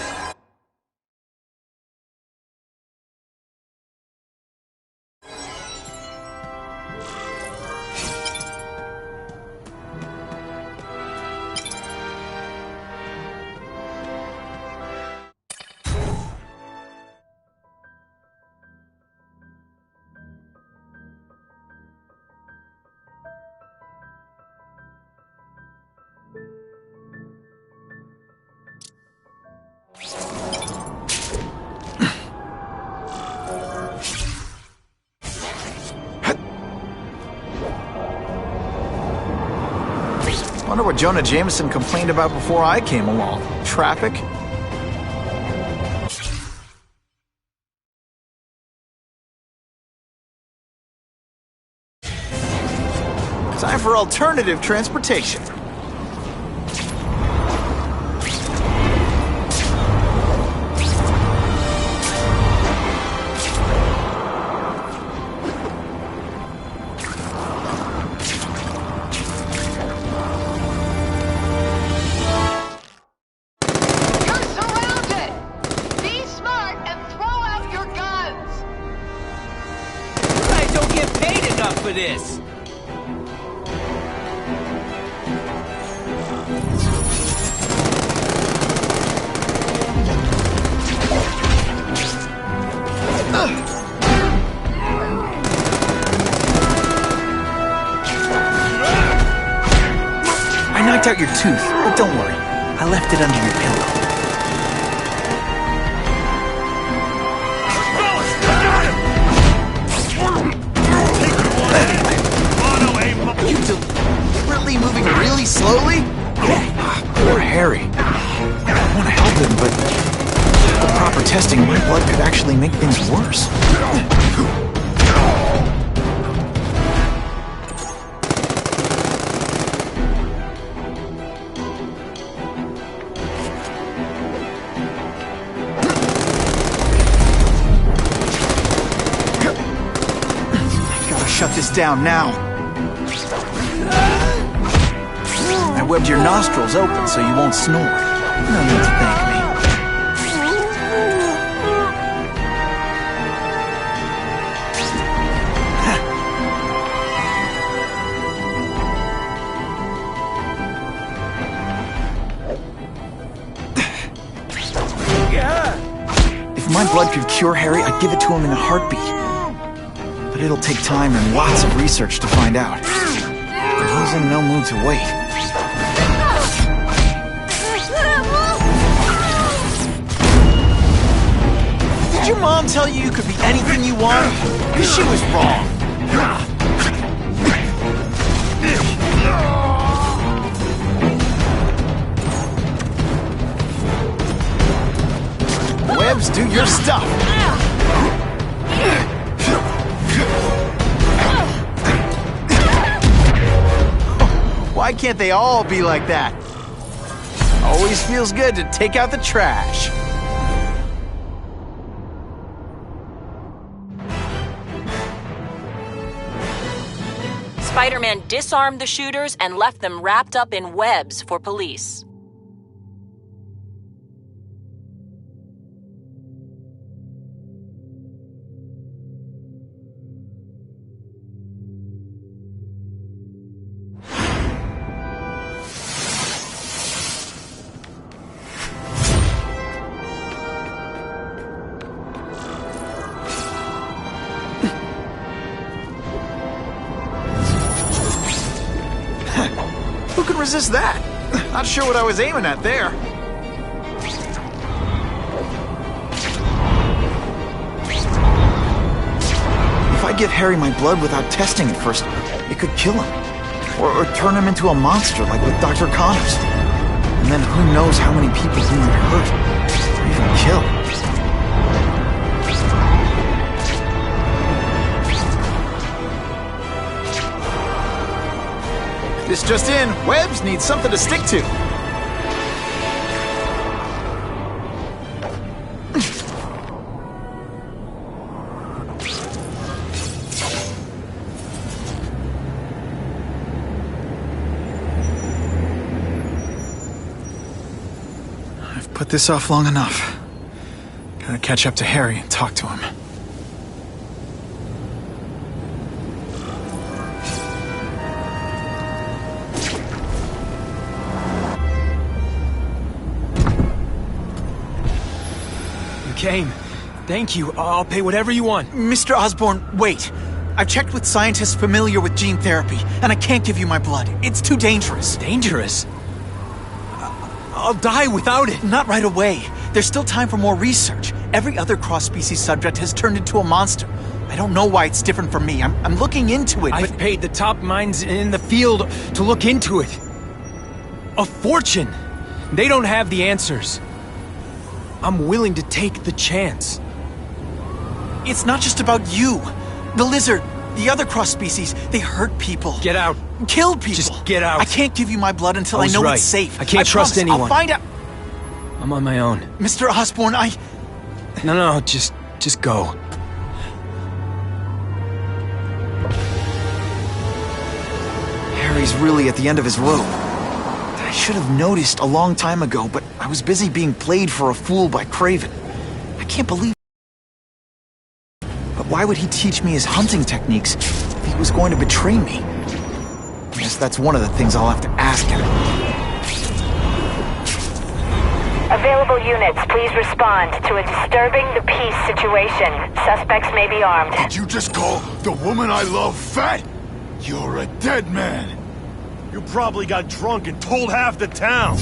Wonder what Jonah Jameson complained about before I came along. Traffic? Time for alternative transportation. up for this. I knocked out your tooth, but don't worry. I left it under your pillow. You deliberately moving really slowly? Poor Harry. I want to help him, but without proper testing, my blood could actually make things worse. Shut this down now. I webbed your nostrils open so you won't snore. No need to thank me. If my blood could cure Harry, I'd give it to him in a heartbeat. But it'll take time and lots of research to find out. And he's in no mood to wait. Did your mom tell you could be anything you want? Because she was wrong. Webs, do your stuff. Why can't they all be like that? Always feels good to take out the trash. Spider-Man disarmed the shooters and left them wrapped up in webs for police. Who could resist that? Not sure what I was aiming at there. If I give Harry my blood without testing it first, it could kill him. Or turn him into a monster like with Dr. Connors. And then who knows how many people he might hurt, or even kill. This just in, Webs need something to stick to. I've put this off long enough. Gotta catch up to Harry and talk to him. Kane, thank you. I'll pay whatever you want. Mr. Osborn, wait. I've checked with scientists familiar with gene therapy, and I can't give you my blood. It's too dangerous. Dangerous? I'll die without it. Not right away. There's still time for more research. Every other cross-species subject has turned into a monster. I don't know why it's different from me. I'm looking into it, I've paid the top minds in the field to look into it. A fortune. They don't have the answers. I'm willing to take the chance. It's not just about you. The lizard, the other cross-species, they hurt people. Get out. Kill people. Just get out. I can't give you my blood until I know right. it's safe. I can't trust anyone. I'll find out. I'm on my own. Mr. Osborn, No, just go. Harry's really at the end of his rope. I should have noticed a long time ago, but I was busy being played for a fool by Kraven. I can't believe... But why would he teach me his hunting techniques if he was going to betray me. I guess that's one of the things I'll have to ask him. Available units, please respond to a disturbing the peace situation. Suspects may be armed. Did you just call the woman I love fat? You're a dead man. You probably got drunk and told half the town.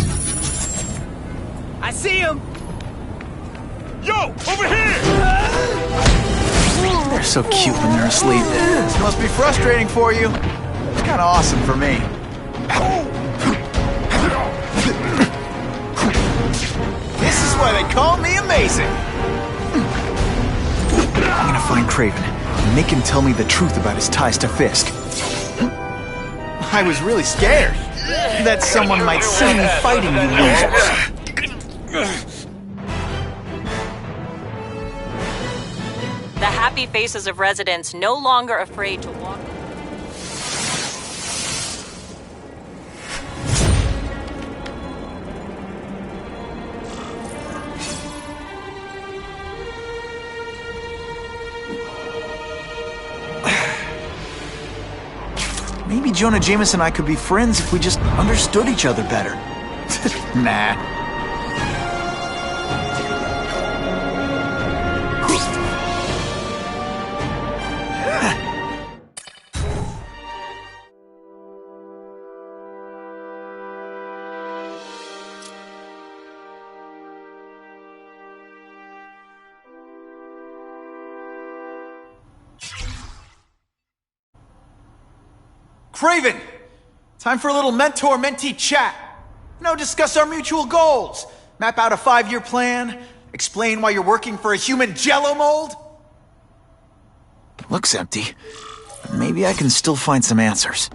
I see him! Yo, over here! They're so cute when they're asleep. This must be frustrating for you. It's kind of awesome for me. This is why they call me Amazing. I'm gonna find Kraven and make him tell me the truth about his ties to Fisk. I was really scared that someone might see me fighting you losers. The happy faces of residents no longer afraid to walk. Maybe Jonah Jameson and I could be friends if we just understood each other better. Nah. Kraven! Time for a little mentor-mentee chat. Discuss our mutual goals. Map out a 5-year plan. Explain why you're working for a human jello mold. Looks empty. Maybe I can still find some answers.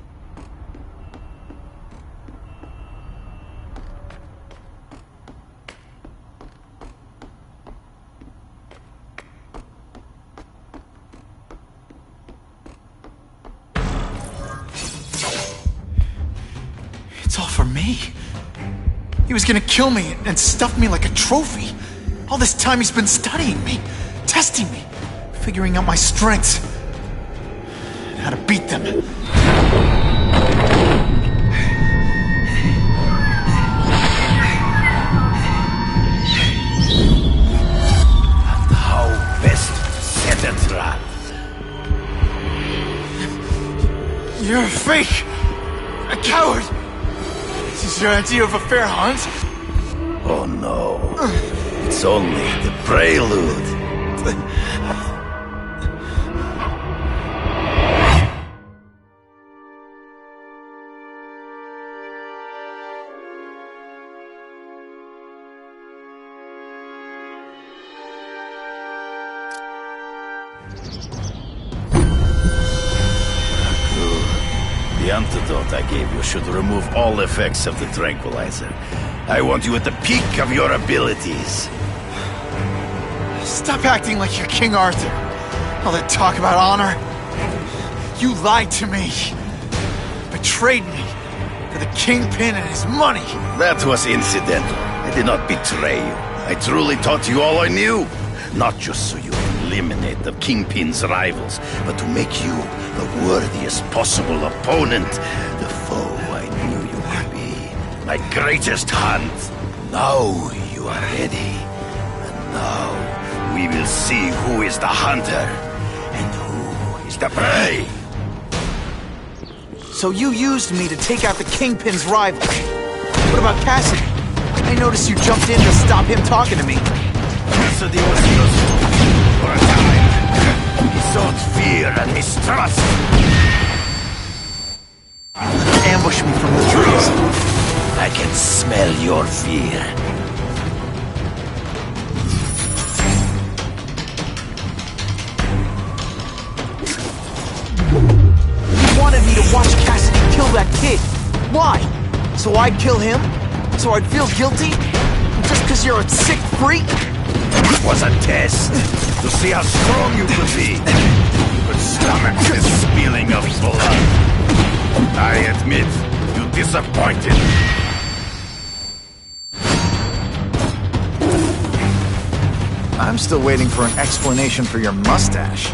It's all for me. He was gonna kill me and stuff me like a trophy. All this time he's been studying me, testing me, figuring out my strengths, and how to beat them. And how best set a trap. You're a fake! A coward! This is your idea of a fair hunt? Oh no. It's only the prelude. The antidote I gave you should remove all effects of the tranquilizer. I want you at the peak of your abilities. Stop acting like you're King Arthur. All that talk about honor. You lied to me. Betrayed me. For the Kingpin and his money. That was incidental. I did not betray you. I truly taught you all I knew. Not just so you eliminate the Kingpin's rivals, but to make you the worthiest possible opponent. The foe I knew you would be. My greatest hunt. Now you are ready. And now we will see who is the hunter and who is the prey. So you used me to take out the Kingpin's rival. What about Cassidy? I noticed you jumped in to stop him talking to me. Cassidy was useful for a time. He sowed fear and mistrust. Ambush me from the trees. I can smell your fear. You wanted me to watch Cassidy kill that kid. Why? So I'd kill him? So I'd feel guilty? Just because you're a sick freak? It was a test to see how strong you could be. You could stomach the spilling of blood. I admit, you disappointed. I'm still waiting for an explanation for your mustache.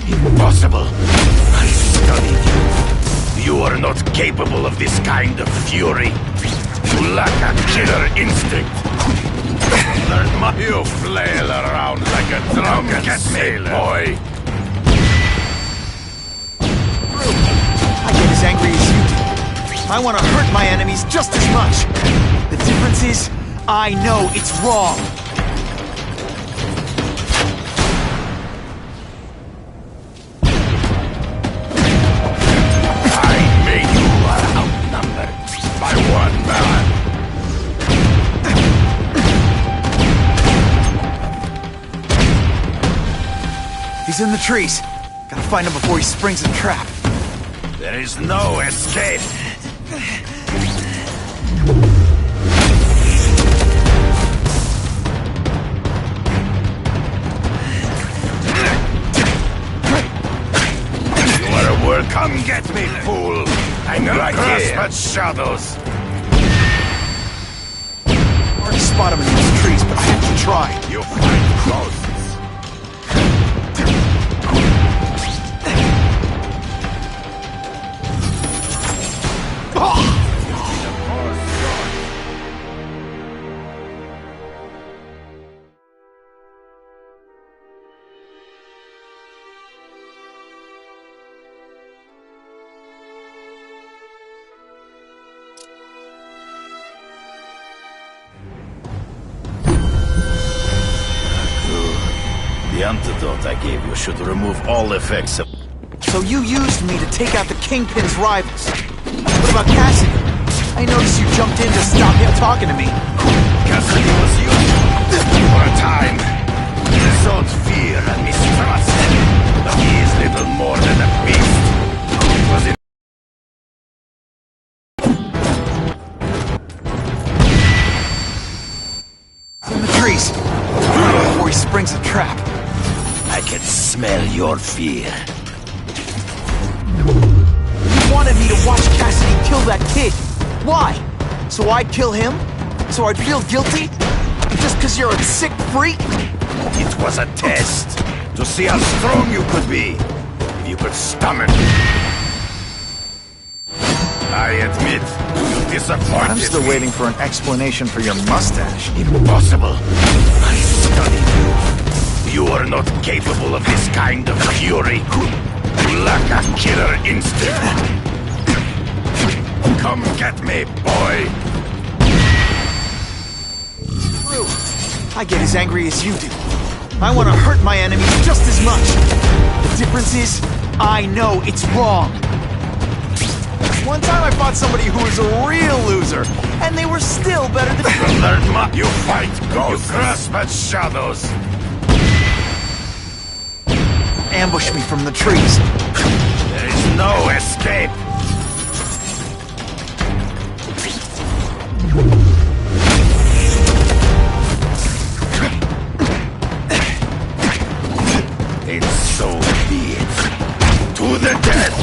Impossible. I studied you. You are not capable of this kind of fury. You lack a killer instinct. You flail around like a drunken sailor, boy. I get as angry as you do. I want to hurt my enemies just as much. The difference is, I know it's wrong. I made you outnumbered by one man. He's in the trees. Gotta find him before he springs a trap. There is no escape. You are a work. Come get me, fool. I'm right here. But shadows. Hard to spot him in these trees, but I have to try. You find ghosts. The antidote I gave you should remove all effects of... So you used me to take out the Kingpin's rivals. What about Cassidy? I noticed you jumped in to stop him talking to me. Cassidy was used for a time. He sowed fear and mistrust. But he is little more than a beast. It was in... He's in the trees. Before he springs a trap. I can smell your fear. You wanted me to watch Cassidy kill that kid. Why? So I'd kill him? So I'd feel guilty? Just because you're a sick freak? It was a test. To see how strong you could be. If you could stomach. I admit, you disappointed I'm still me. waiting for an explanation for your mustache. Impossible. I studied you. You are not capable of this kind of fury. You lack a killer instinct. Come get me, boy. True. I get as angry as you do. I want to hurt my enemies just as much. The difference is, I know it's wrong. One time I fought somebody who was a real loser, and they were still better than me. You fight ghosts. You grasp at shadows. Ambush me from the trees. There is no escape. And so be it. To the death.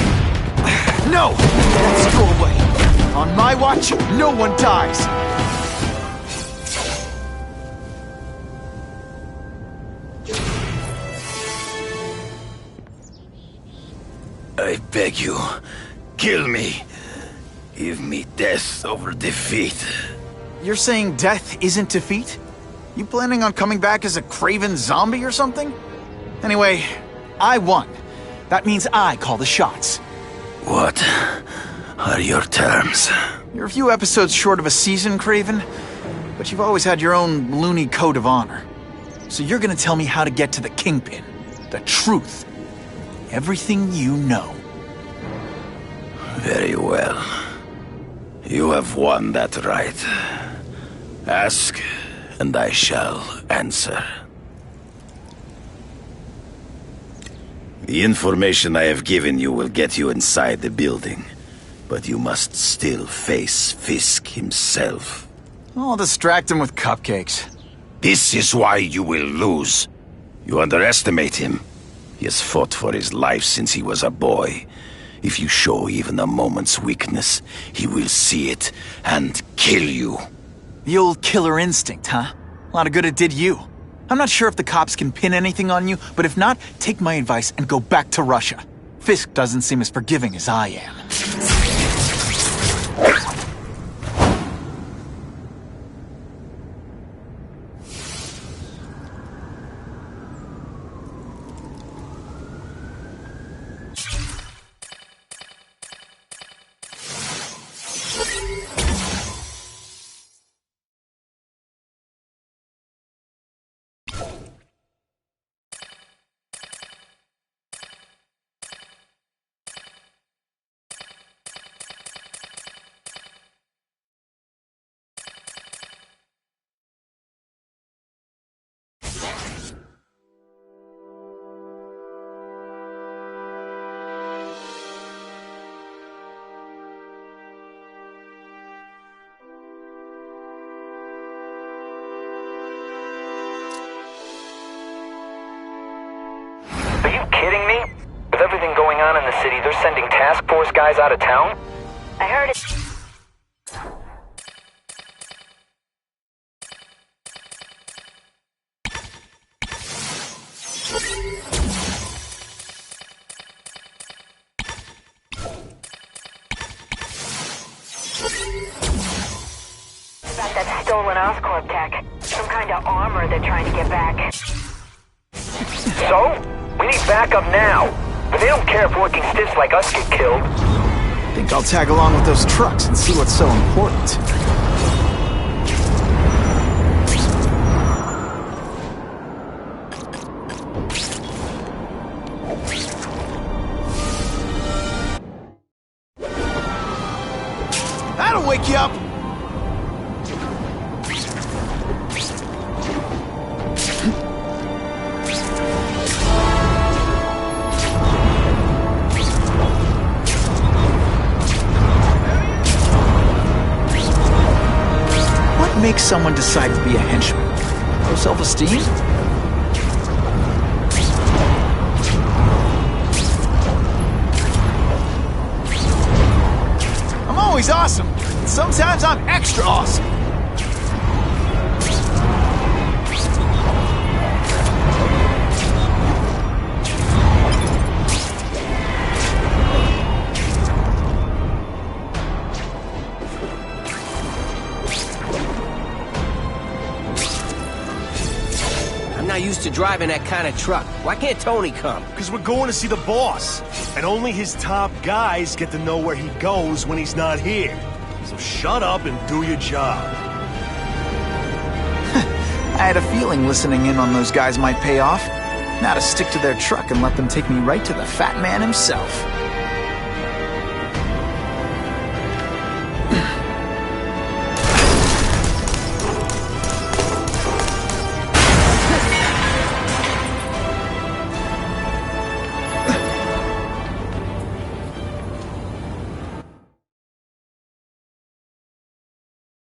No! Let's go away. On my watch, no one dies. I beg you, kill me. Give me death over defeat. You're saying death isn't defeat? You planning on coming back as a Kraven zombie or something? Anyway, I won. That means I call the shots. What are your terms? You're a few episodes short of a season, Kraven, but you've always had your own loony code of honor. So you're gonna tell me how to get to the Kingpin. The truth. Everything you know. Very well. You have won that right. Ask, and I shall answer. The information I have given you will get you inside the building, but you must still face Fisk himself. I'll distract him with cupcakes. This is why you will lose. You underestimate him. He has fought for his life since he was a boy. If you show even a moment's weakness, he will see it and kill you. The old killer instinct, huh? A lot of good it did you. I'm not sure if the cops can pin anything on you, but if not, take my advice and go back to Russia. Fisk doesn't seem as forgiving as I am. Are you kidding me? With everything going on in the city, they're sending task force guys out of town? I heard it. About that stolen Oscorp tech. Some kind of armor they're trying to get back. So? We need backup now. But they don't care if working stiffs like us get killed. Think I'll tag along with those trucks and see what's so important. That'll wake you up! What makes someone decide to be a henchman? Low self-esteem? I'm always awesome. Sometimes I'm extra awesome. I'm not used to driving that kind of truck. Why can't Tony come? Because we're going to see the boss. And only his top guys get to know where he goes when he's not here. So shut up and do your job. I had a feeling listening in on those guys might pay off. Now to stick to their truck and let them take me right to the fat man himself.